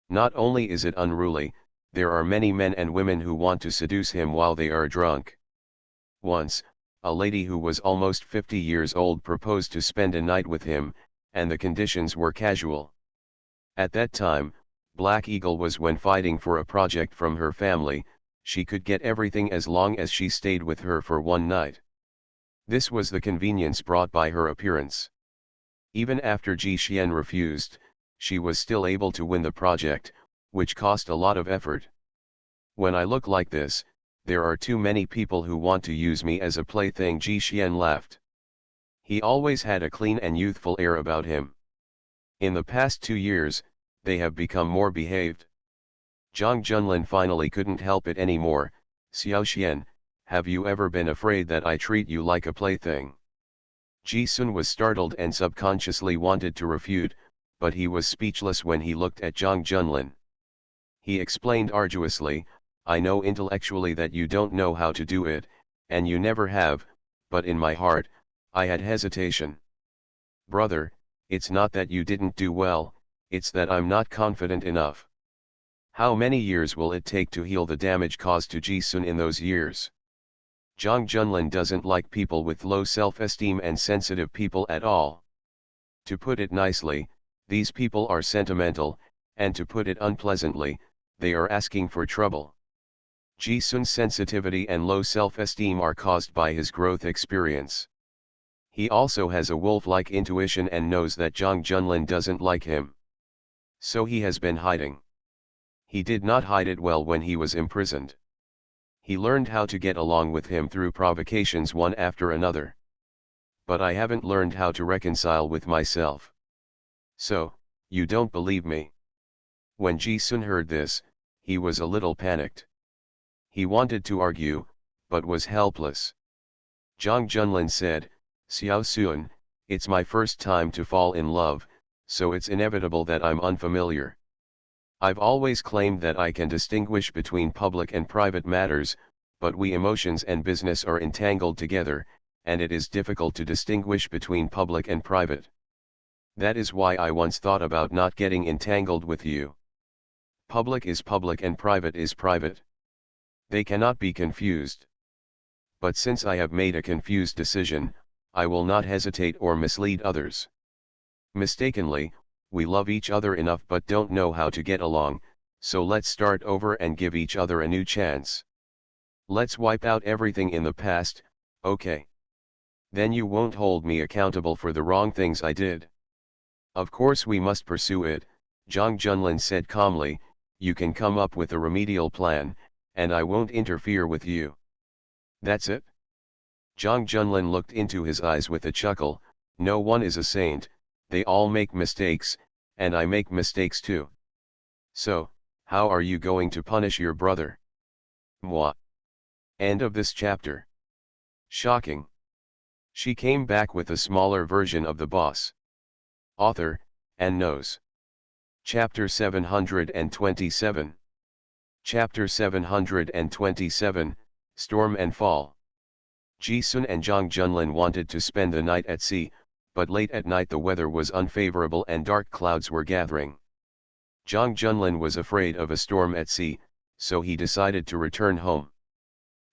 Not only is it unruly, there are many men and women who want to seduce him while they are drunk. Once, a lady who was almost 50 years old proposed to spend a night with him, and the conditions were casual. At that time, Black Eagle was when fighting for a project from her family, she could get everything as long as she stayed with her for one night. This was the convenience brought by her appearance. Even after Ji Xian refused, she was still able to win the project, which cost a lot of effort. When I look like this, there are too many people who want to use me as a plaything. Ji Xian laughed. He always had a clean and youthful air about him. In the past 2 years, they have become more behaved. Jang Junlin finally couldn't help it anymore. Xiao Xian, have you ever been afraid that I treat you like a plaything? Ji-soon was startled and subconsciously wanted to refute, but he was speechless when he looked at Jang Junlin. He explained arduously, I know intellectually that you don't know how to do it, and you never have, but in my heart, I had hesitation. Brother, it's not that you didn't do well, it's that I'm not confident enough. How many years will it take to heal the damage caused to Ji-soon in those years? Jang Junlin doesn't like people with low self-esteem and sensitive people at all. To put it nicely, these people are sentimental, and to put it unpleasantly, they are asking for trouble. Ji-sun's sensitivity and low self-esteem are caused by his growth experience. He also has a wolf-like intuition and knows that Jang Junlin doesn't like him. So he has been hiding. He did not hide it well when he was imprisoned. He learned how to get along with him through provocations one after another. But I haven't learned how to reconcile with myself. So, you don't believe me? When Ji-sun heard this, he was a little panicked. He wanted to argue, but was helpless. Jang Junlin said, "Xiao Sun, it's my first time to fall in love, so it's inevitable that I'm unfamiliar. I've always claimed that I can distinguish between public and private matters, but we emotions and business are entangled together, and it is difficult to distinguish between public and private. That is why I once thought about not getting entangled with you. Public is public and private is private. They cannot be confused. But since I have made a confused decision, I will not hesitate or mislead others. Mistakenly, we love each other enough but don't know how to get along, so let's start over and give each other a new chance. Let's wipe out everything in the past, okay? Then you won't hold me accountable for the wrong things I did." "Of course we must pursue it," Jang Junlin said calmly. "You can come up with a remedial plan, and I won't interfere with you." "That's it?" Jang Junlin looked into his eyes with a chuckle. "No one is a saint, they all make mistakes, and I make mistakes too. So, how are you going to punish your brother?" Moi. End of this chapter. Shocking. She came back with a smaller version of the boss. Author, and knows. Chapter 727. Chapter 727, Storm and Fall. Ji-sun and Jang Junlin wanted to spend the night at sea, but late at night the weather was unfavorable and dark clouds were gathering. Jang Junlin was afraid of a storm at sea, so he decided to return home.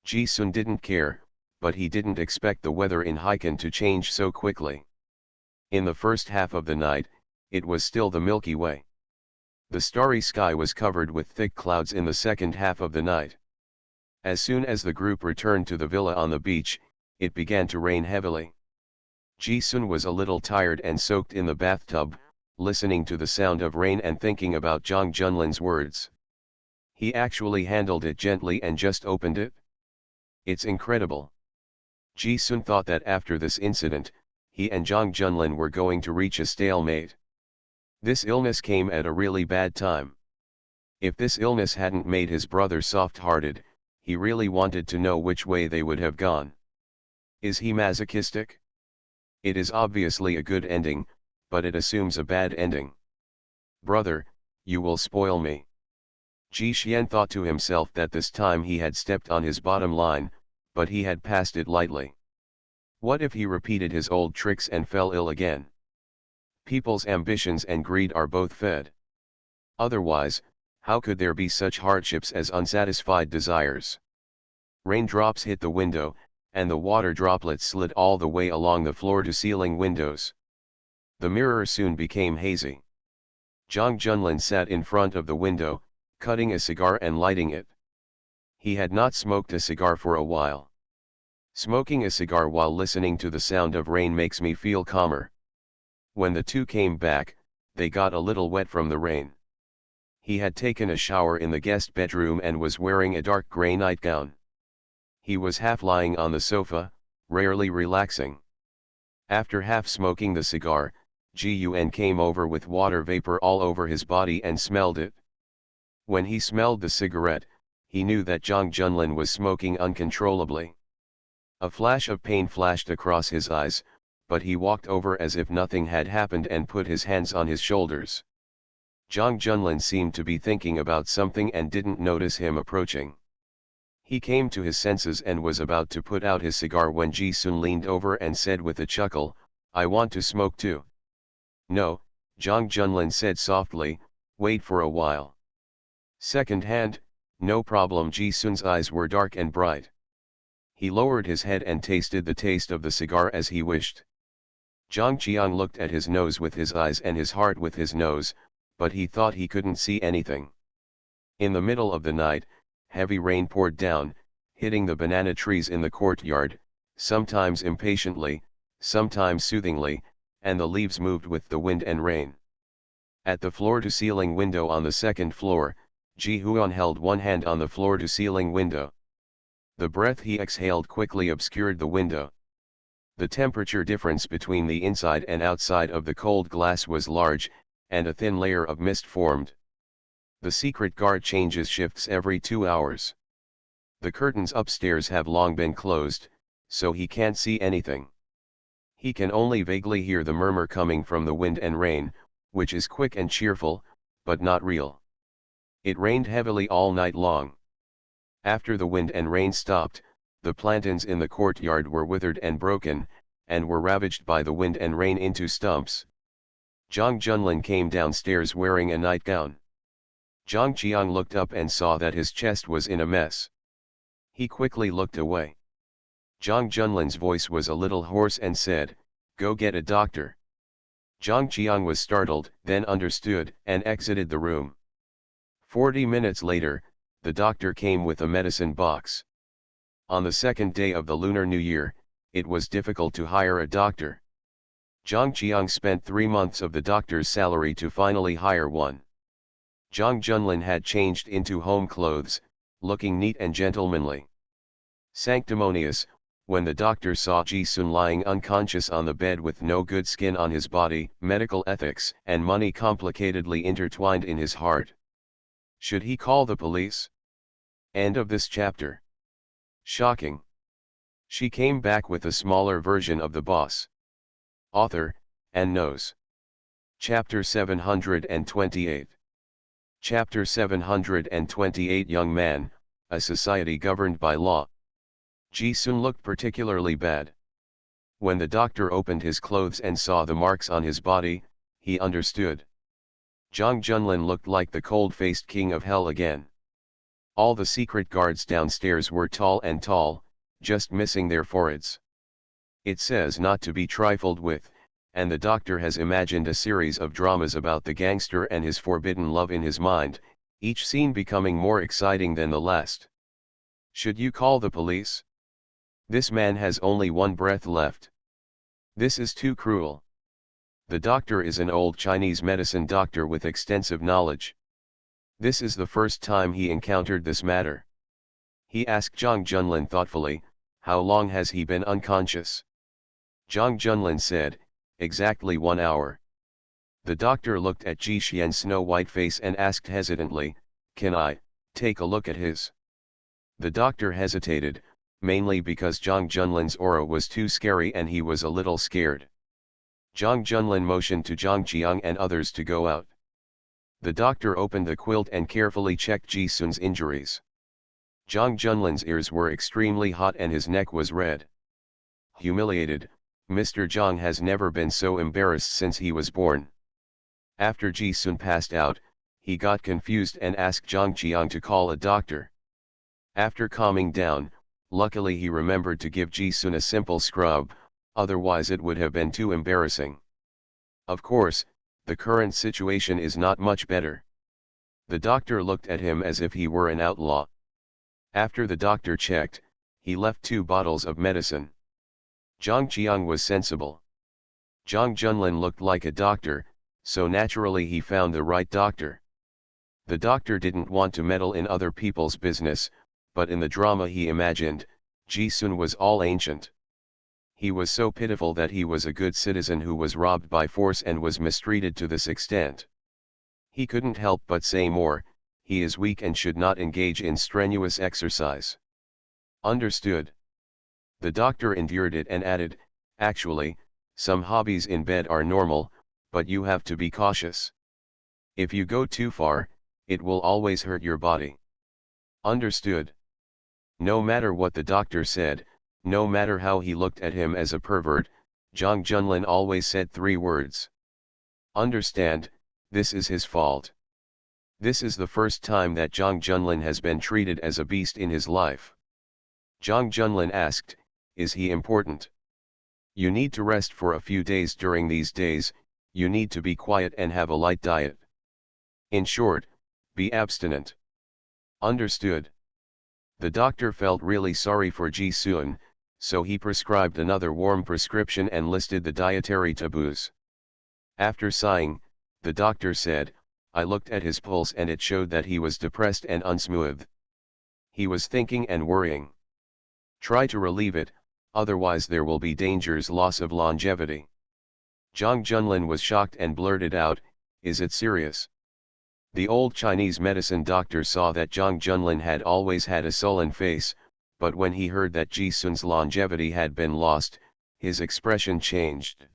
Ji-sun didn't care, but he didn't expect the weather in Haikan to change so quickly. In the first half of the night, it was still the Milky Way. The starry sky was covered with thick clouds in the second half of the night. As soon as the group returned to the villa on the beach, it began to rain heavily. Ji-sun was a little tired and soaked in the bathtub, listening to the sound of rain and thinking about Jang Junlin's words. He actually handled it gently and just opened it. It's incredible. Ji-sun thought that after this incident, he and Jang Junlin were going to reach a stalemate. This illness came at a really bad time. If this illness hadn't made his brother soft-hearted, he really wanted to know which way they would have gone. Is he masochistic? It is obviously a good ending, but it assumes a bad ending. Brother, you will spoil me. Ji Xian thought to himself that this time he had stepped on his bottom line, but he had passed it lightly. What if he repeated his old tricks and fell ill again? People's ambitions and greed are both fed. Otherwise, how could there be such hardships as unsatisfied desires? Raindrops hit the window, and the water droplets slid all the way along the floor-to-ceiling windows. The mirror soon became hazy. Jang Junlin sat in front of the window, cutting a cigar and lighting it. He had not smoked a cigar for a while. Smoking a cigar while listening to the sound of rain makes me feel calmer. When the two came back, they got a little wet from the rain. He had taken a shower in the guest bedroom and was wearing a dark gray nightgown. He was half lying on the sofa, rarely relaxing. After half smoking the cigar, Ji-yun came over with water vapor all over his body and smelled it. When he smelled the cigarette, he knew that Jang Junlin was smoking uncontrollably. A flash of pain flashed across his eyes, but he walked over as if nothing had happened and put his hands on his shoulders. Jang Junlin seemed to be thinking about something and didn't notice him approaching. He came to his senses and was about to put out his cigar when Ji-sun leaned over and said with a chuckle, "I want to smoke too." "No," Jang Junlin said softly, "wait for a while." "Second hand, no problem." Ji-sun's eyes were dark and bright. He lowered his head and tasted the taste of the cigar as he wished. Zhang Qiang looked at his nose with his eyes and his heart with his nose, but he thought he couldn't see anything. In the middle of the night, heavy rain poured down, hitting the banana trees in the courtyard, sometimes impatiently, sometimes soothingly, and the leaves moved with the wind and rain. At the floor-to-ceiling window on the second floor, Ji Huan held one hand on the floor-to-ceiling window. The breath he exhaled quickly obscured the window. The temperature difference between the inside and outside of the cold glass was large, and a thin layer of mist formed. The secret guard changes shifts every 2 hours. The curtains upstairs have long been closed, so he can't see anything. He can only vaguely hear the murmur coming from the wind and rain, which is quick and cheerful, but not real. It rained heavily all night long. After the wind and rain stopped, the plantains in the courtyard were withered and broken, and were ravaged by the wind and rain into stumps. Zhang Junlin came downstairs wearing a nightgown. Zhang Qiang looked up and saw that his chest was in a mess. He quickly looked away. Zhang Junlin's voice was a little hoarse and said, "Go get a doctor." Zhang Qiang was startled, then understood, and exited the room. 40 minutes later, the doctor came with a medicine box. On the second day of the Lunar New Year, it was difficult to hire a doctor. Zhang Qiang spent 3 months of the doctor's salary to finally hire one. Zhang Junlin had changed into home clothes, looking neat and gentlemanly. Sanctimonious, when the doctor saw Ji Sun lying unconscious on the bed with no good skin on his body, medical ethics and money complicatedly intertwined in his heart. Should he call the police? End of this chapter. Shocking. She came back with a smaller version of the boss. Author, and knows. Chapter 728. Chapter 728. Young man, a society governed by law. Ji Sun looked particularly bad. When the doctor opened his clothes and saw the marks on his body, he understood. Zhang Junlin looked like the cold-faced king of hell again. All the secret guards downstairs were tall and tall, just missing their foreheads. It says not to be trifled with, and the doctor has imagined a series of dramas about the gangster and his forbidden love in his mind, each scene becoming more exciting than the last. Should you call the police? This man has only one breath left. This is too cruel. The doctor is an old Chinese medicine doctor with extensive knowledge. This is the first time he encountered this matter. He asked Zhang Junlin thoughtfully, "How long has he been unconscious?" Zhang Junlin said, "Exactly 1 hour." The doctor looked at Ji Xian's snow-white face and asked hesitantly, "Can I take a look at his?" The doctor hesitated, mainly because Zhang Junlin's aura was too scary and he was a little scared. Zhang Junlin motioned to Zhang Qiang and others to go out. The doctor opened the quilt and carefully checked Ji Sun's injuries. Zhang Junlin's ears were extremely hot and his neck was red. Humiliated, Mr. Zhang has never been so embarrassed since he was born. After Ji Sun passed out, he got confused and asked Zhang Qiang to call a doctor. After calming down, luckily he remembered to give Ji Sun a simple scrub, otherwise it would have been too embarrassing. Of course, the current situation is not much better. The doctor looked at him as if he were an outlaw. After the doctor checked, he left 2 bottles of medicine. Zhang Qiang was sensible. Zhang Junlin looked like a doctor, so naturally he found the right doctor. The doctor didn't want to meddle in other people's business, but in the drama he imagined, Ji Sun was all ancient. He was so pitiful that he was a good citizen who was robbed by force and was mistreated to this extent. He couldn't help but say more, he is weak and should not engage in strenuous exercise. Understood. The doctor endured it and added, actually, some hobbies in bed are normal, but you have to be cautious. If you go too far, it will always hurt your body. Understood. No matter what the doctor said, no matter how he looked at him as a pervert, Zhang Junlin always said 3 words. Understand, this is his fault. This is the first time that Zhang Junlin has been treated as a beast in his life. Zhang Junlin asked, "Is he important?" You need to rest for a few days during these days, you need to be quiet and have a light diet. In short, be abstinent. Understood? The doctor felt really sorry for Ji-sun, so he prescribed another warm prescription and listed the dietary taboos. After sighing, the doctor said, I looked at his pulse and it showed that he was depressed and unsmooth. He was thinking and worrying. Try to relieve it, otherwise there will be dangers loss of longevity. Zhang Junlin was shocked and blurted out, is it serious? The old Chinese medicine doctor saw that Zhang Junlin had always had a sullen face, but when he heard that Ji-sun's longevity had been lost, his expression changed.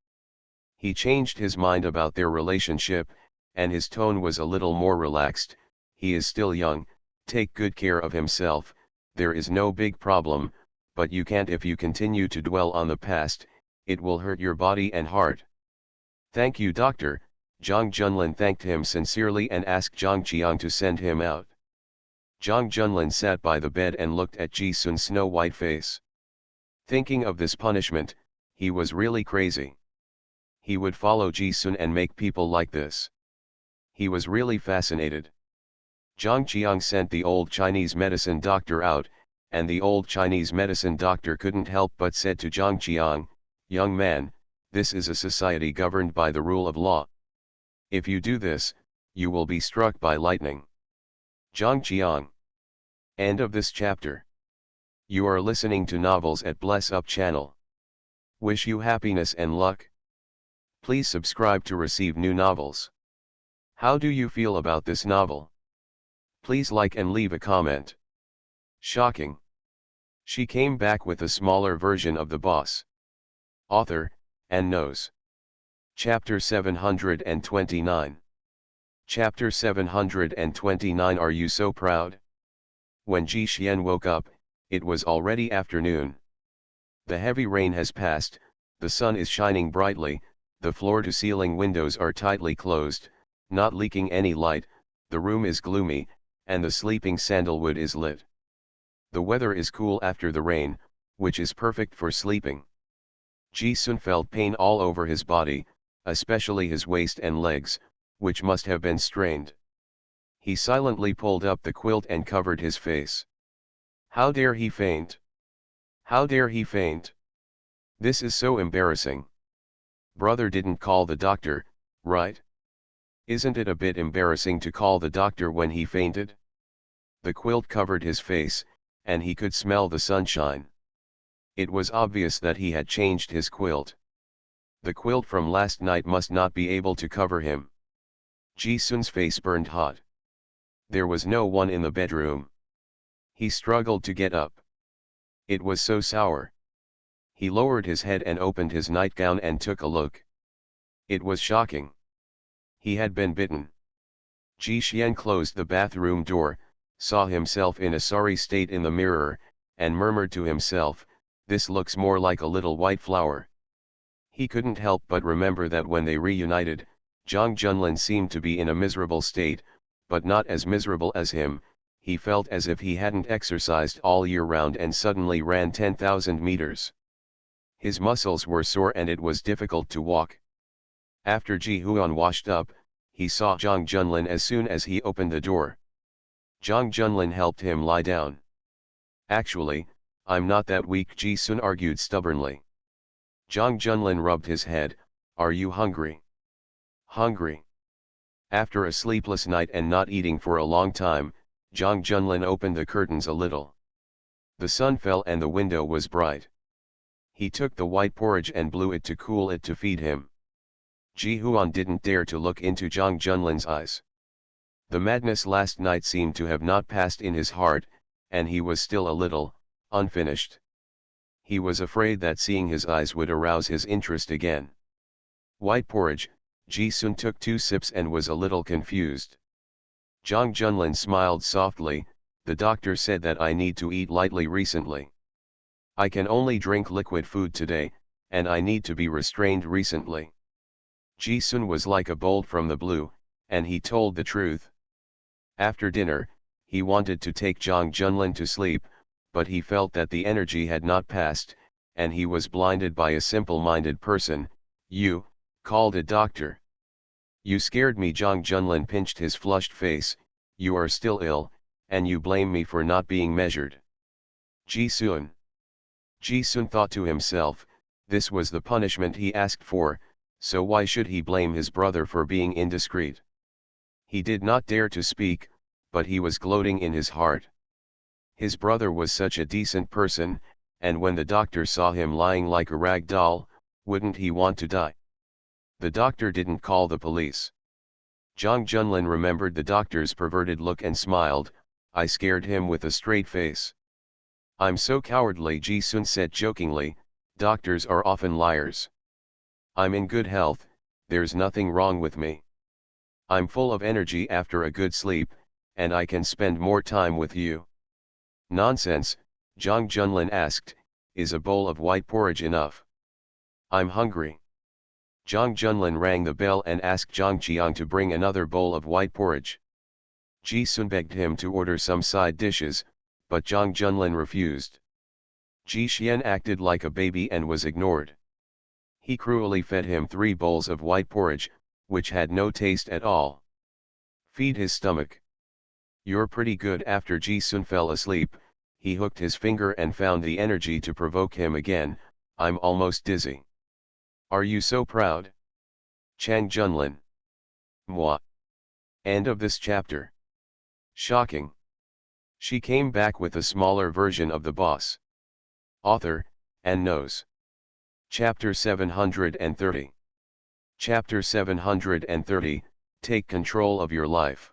He changed his mind about their relationship, and his tone was a little more relaxed. He is still young, take good care of himself, there is no big problem, but you can't if you continue to dwell on the past, it will hurt your body and heart. Thank you doctor. Zhang Junlin thanked him sincerely and asked Zhang Qiang to send him out. Zhang Junlin sat by the bed and looked at Ji-sun's snow-white face. Thinking of this punishment, he was really crazy. He would follow Ji-sun and make people like this. He was really fascinated. Zhang Qiang sent the old Chinese medicine doctor out, and the old Chinese medicine doctor couldn't help but said to Zhang Qiang, young man, this is a society governed by the rule of law. If you do this, you will be struck by lightning. Zhang Qiang. End of this chapter. You are listening to Novels at Bless Up channel. Wish you happiness and luck. Please subscribe to receive new novels. How do you feel about this novel? Please like and leave a comment. Shocking. She came back with a smaller version of the boss. Author, and knows. Chapter 729. Chapter 729. Are you so proud? When Ji Xian woke up, it was already afternoon. The heavy rain has passed, the sun is shining brightly, the floor-to-ceiling windows are tightly closed, not leaking any light, the room is gloomy, and the sleeping sandalwood is lit. The weather is cool after the rain, which is perfect for sleeping. Ji-sun felt pain all over his body, especially his waist and legs, which must have been strained. He silently pulled up the quilt and covered his face. How dare he faint? How dare he faint? This is so embarrassing. Brother didn't call the doctor, right? Isn't it a bit embarrassing to call the doctor when he fainted? The quilt covered his face, and he could smell the sunshine. It was obvious that he had changed his quilt. The quilt from last night must not be able to cover him. Ji-sun's face burned hot. There was no one in the bedroom. He struggled to get up. It was so sour. He lowered his head and opened his nightgown and took a look. It was shocking. He had been bitten. Ji Xian closed the bathroom door, saw himself in a sorry state in the mirror, and murmured to himself, this looks more like a little white flower. He couldn't help but remember that when they reunited, Zhang Junlin seemed to be in a miserable state, but not as miserable as him. He felt as if he hadn't exercised all year round and suddenly ran 10,000 meters. His muscles were sore and it was difficult to walk. After Ji Huan washed up, he saw Zhang Junlin as soon as he opened the door. Zhang Junlin helped him lie down. Actually, I'm not that weak, Ji Sun argued stubbornly. Zhang Junlin rubbed his head, are you hungry? Hungry. After a sleepless night and not eating for a long time, Zhang Junlin opened the curtains a little. The sun fell and the window was bright. He took the white porridge and blew it to cool it to feed him. Ji Huan didn't dare to look into Zhang Junlin's eyes. The madness last night seemed to have not passed in his heart, and he was still a little, unfinished. He was afraid that seeing his eyes would arouse his interest again. White porridge, Ji Sun took 2 sips and was a little confused. Zhang Junlin smiled softly, the doctor said that I need to eat lightly recently. I can only drink liquid food today, and I need to be restrained recently. Ji Sun was like a bolt from the blue, and he told the truth. After dinner, he wanted to take Zhang Junlin to sleep, but he felt that the energy had not passed, and he was blinded by a simple-minded person. You called a doctor. You scared me. Zhang Junlin pinched his flushed face. You are still ill, and you blame me for not being measured. Ji Sun. Ji Sun thought to himself, this was the punishment he asked for, so why should he blame his brother for being indiscreet? He did not dare to speak, but he was gloating in his heart. His brother was such a decent person, and when the doctor saw him lying like a rag doll, wouldn't he want to die? The doctor didn't call the police. Zhang Junlin remembered the doctor's perverted look and smiled. I scared him with a straight face. I'm so cowardly, Ji Sun said jokingly. Doctors are often liars. I'm in good health, there's nothing wrong with me. I'm full of energy after a good sleep, and I can spend more time with you. Nonsense, Zhang Junlin asked, is a bowl of white porridge enough? I'm hungry. Zhang Junlin rang the bell and asked Zhang Qiang to bring another bowl of white porridge. Ji Sun begged him to order some side dishes, but Zhang Junlin refused. Ji Xian acted like a baby and was ignored. He cruelly fed him 3 bowls of white porridge, which had no taste at all. Feed his stomach. You're pretty good. After Ji Sun fell asleep, he hooked his finger and found the energy to provoke him again. I'm almost dizzy. Are you so proud? Zhang Junlin. Moi. End of this chapter. Shocking. She came back with a smaller version of the boss. Author, and knows. Chapter 730. Chapter 730, Take Control of Your Life.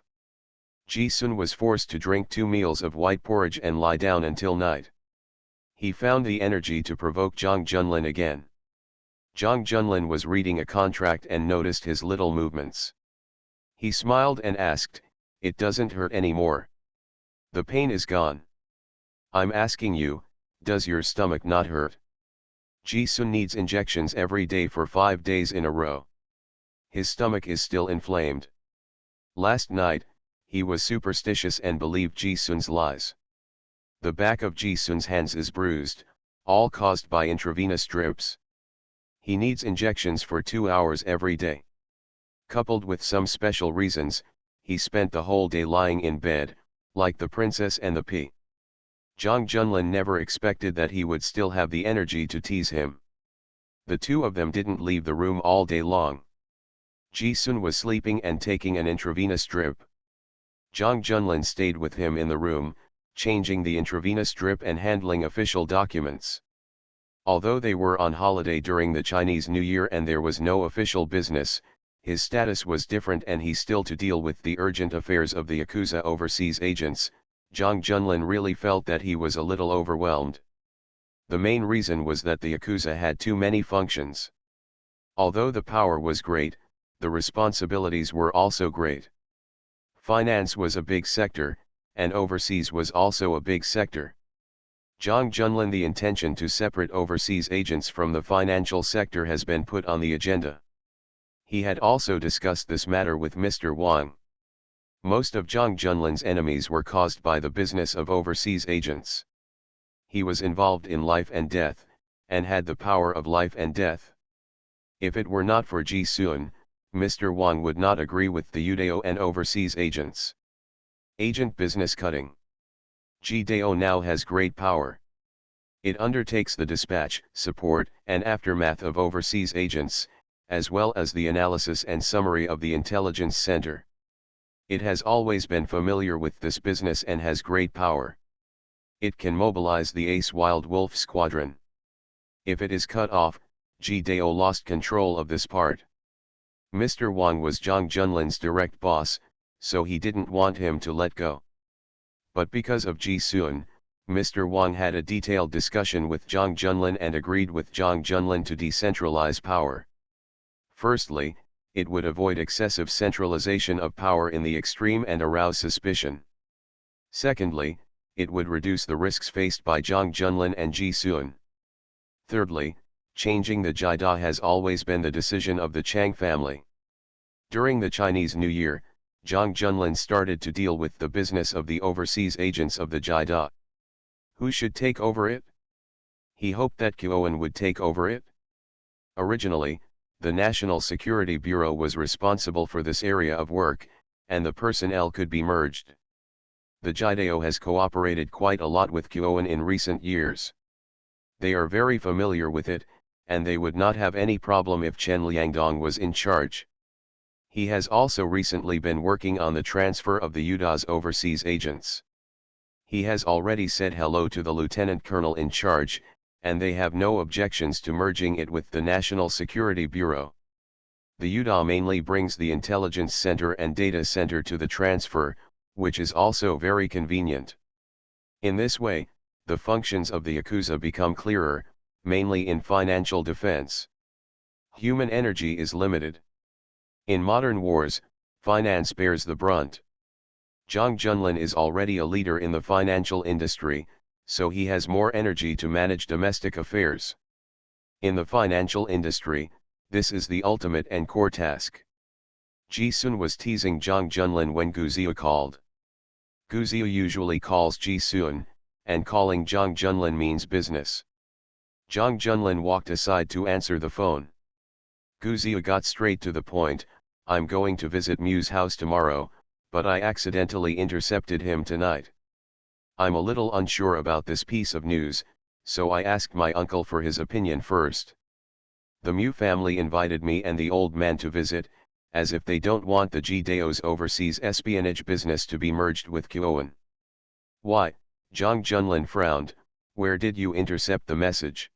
Ji Sun was forced to drink 2 meals of white porridge and lie down until night. He found the energy to provoke Zhang Junlin again. Zhang Junlin was reading a contract and noticed his little movements. He smiled and asked, it doesn't hurt anymore. The pain is gone. I'm asking you, does your stomach not hurt? Ji Sun needs injections every day for 5 days in a row. His stomach is still inflamed. Last night, he was superstitious and believed Ji Sun's lies. The back of Ji Sun's hands is bruised, all caused by intravenous drips. He needs injections for 2 hours every day. Coupled with some special reasons, he spent the whole day lying in bed, like the princess and the pea. Zhang Junlin never expected that he would still have the energy to tease him. The two of them didn't leave the room all day long. Ji Sun was sleeping and taking an intravenous drip. Zhang Junlin stayed with him in the room, changing the intravenous drip and handling official documents. Although they were on holiday during the Chinese New Year and there was no official business, his status was different and he still to deal with the urgent affairs of the Yakuza overseas agents. Zhang Junlin really felt that he was a little overwhelmed. The main reason was that the Yakuza had too many functions. Although the power was great, the responsibilities were also great. Finance was a big sector, and overseas was also a big sector. Zhang Junlin, the intention to separate overseas agents from the financial sector has been put on the agenda. He had also discussed this matter with Mr. Wang. Most of Zhang Junlin's enemies were caused by the business of overseas agents. He was involved in life and death, and had the power of life and death. If it were not for Ji Sun, Mr. Wang would not agree with the Udao and overseas agents. Agent business cutting. Udao now has great power. It undertakes the dispatch, support, and aftermath of overseas agents, as well as the analysis and summary of the intelligence center. It has always been familiar with this business and has great power. It can mobilize the Ace Wild Wolf Squadron. If it is cut off, Udao lost control of this part. Mr. Wang was Zhang Junlin's direct boss, so he didn't want him to let go. But because of Ji Sun, Mr. Wang had a detailed discussion with Zhang Junlin and agreed with Zhang Junlin to decentralize power. Firstly, it would avoid excessive centralization of power in the extreme and arouse suspicion. Secondly, it would reduce the risks faced by Zhang Junlin and Ji Sun. Thirdly, changing the Jida has always been the decision of the Chang family. During the Chinese New Year, Zhang Junlin started to deal with the business of the overseas agents of the Jida. Who should take over it? He hoped that Kyoan would take over it. Originally, the National Security Bureau was responsible for this area of work, and the personnel could be merged. The Jidao has cooperated quite a lot with Kyoan in recent years. They are very familiar with it, and they would not have any problem if Chen Liangdong was in charge. He has also recently been working on the transfer of the UDA's overseas agents. He has already said hello to the lieutenant colonel in charge, and they have no objections to merging it with the National Security Bureau. The UDA mainly brings the intelligence center and data center to the transfer, which is also very convenient. In this way, the functions of the Yakuza become clearer, mainly in financial defense. Human energy is limited. In modern wars, finance bears the brunt. Zhang Junlin is already a leader in the financial industry, so he has more energy to manage domestic affairs. In the financial industry, this is the ultimate and core task. Ji Sun was teasing Zhang Junlin when Gu Ziyu called. Gu Ziyu usually calls Ji Sun, and calling Zhang Junlin means business. Zhang Junlin walked aside to answer the phone. Gu Ziyu got straight to the point. I'm going to visit Mu's house tomorrow, but I accidentally intercepted him tonight. I'm a little unsure about this piece of news, so I asked my uncle for his opinion first. The Mu family invited me and the old man to visit, as if they don't want the Jidao's overseas espionage business to be merged with Kyoan. Why? Zhang Junlin frowned. Where did you intercept the message?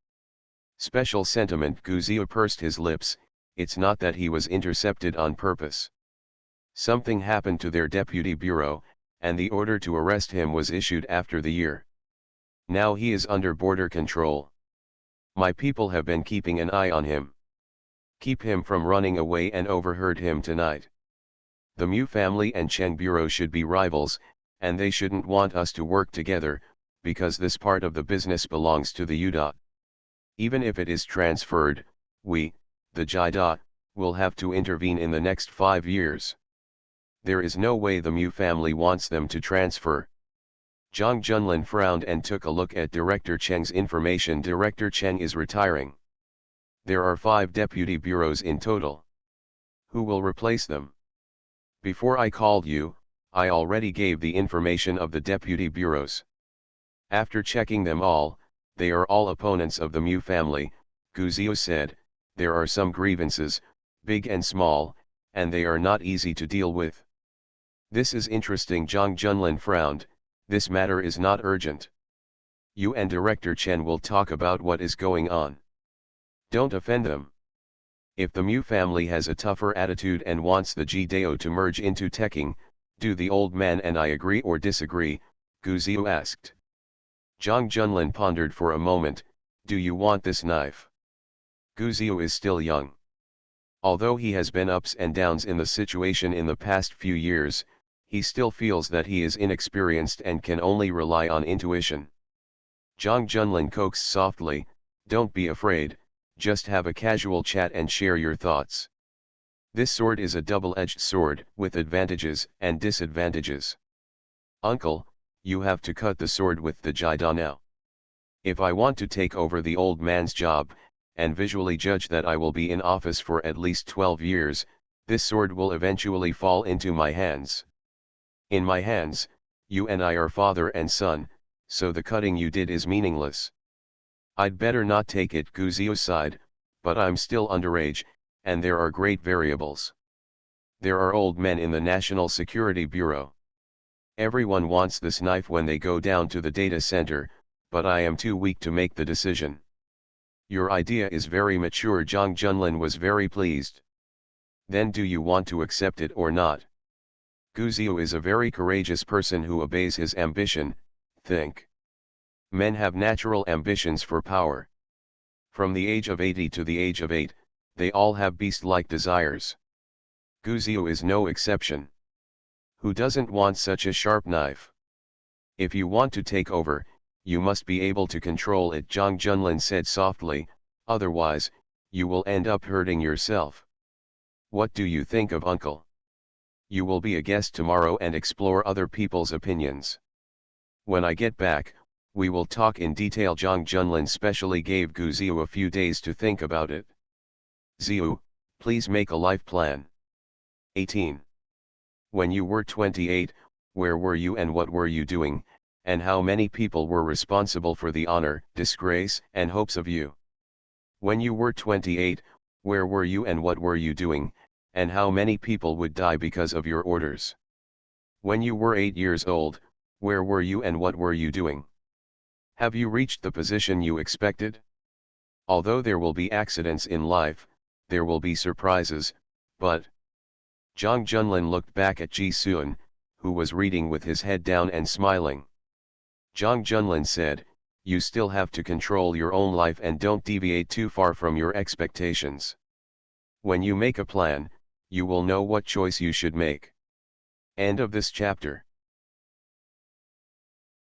Special sentiment. Gu Ziyu pursed his lips. It's not that he was intercepted on purpose. Something happened to their deputy bureau, and the order to arrest him was issued after the year. Now he is under border control. My people have been keeping an eye on him. Keep him from running away and overheard him tonight. The Mu family and Cheng Bureau should be rivals, and they shouldn't want us to work together, because this part of the business belongs to the UDA. Even if it is transferred, we, the Jida, will have to intervene in the next 5 years. There is no way the Mu family wants them to transfer. Zhang Junlin frowned and took a look at Director Cheng's information. Director Cheng is retiring. There are 5 deputy bureaus in total. Who will replace them? Before I called you, I already gave the information of the deputy bureaus. After checking them all, they are all opponents of the Mu family, Gu Ziyu said. There are some grievances, big and small, and they are not easy to deal with. This is interesting. Zhang Junlin frowned. This matter is not urgent. You and Director Chen will talk about what is going on. Don't offend them. If the Mu family has a tougher attitude and wants the Jidao to merge into Teking, do the old man and I agree or disagree? Gu Ziyu asked. Zhang Junlin pondered for a moment. Do you want this knife? Gu Ziyu is still young. Although he has been ups and downs in the situation in the past few years, he still feels that he is inexperienced and can only rely on intuition. Zhang Junlin coaxed softly, don't be afraid, just have a casual chat and share your thoughts. This sword is a double-edged sword, with advantages and disadvantages. Uncle, you have to cut the sword with the Jida now. If I want to take over the old man's job, and visually judge that I will be in office for at least 12 years, this sword will eventually fall into my hands. In my hands, you and I are father and son, so the cutting you did is meaningless. I'd better not take it. Gu Ziyu sighed, but I'm still underage, and there are great variables. There are old men in the National Security Bureau. Everyone wants this knife when they go down to the data center, but I am too weak to make the decision. Your idea is very mature. Zhang Junlin was very pleased. Then do you want to accept it or not? Gu Ziyu is a very courageous person who obeys his ambition. Think. Men have natural ambitions for power. From the age of 80 to the age of 8, they all have beast-like desires. Gu Ziyu is no exception. Who doesn't want such a sharp knife? If you want to take over, you must be able to control it, Zhang Junlin said softly, otherwise, you will end up hurting yourself. What do you think of uncle? You will be a guest tomorrow and explore other people's opinions. When I get back, We will talk in detail. Zhang Junlin specially gave Gu Ziyu a few days to think about it. Ziyu, please make a life plan. 18. When you were 28, where were you and what were you doing, and how many people were responsible for the honor, disgrace, and hopes of you? When you were 28, where were you and what were you doing, and how many people would die because of your orders? When you were 8 years old, where were you and what were you doing? Have you reached the position you expected? Although there will be accidents in life, there will be surprises, but... Zhang Junlin looked back at Ji Suan, who was reading with his head down and smiling. Zhang Junlin said, you still have to control your own life and don't deviate too far from your expectations. When you make a plan, you will know what choice you should make. End of this chapter.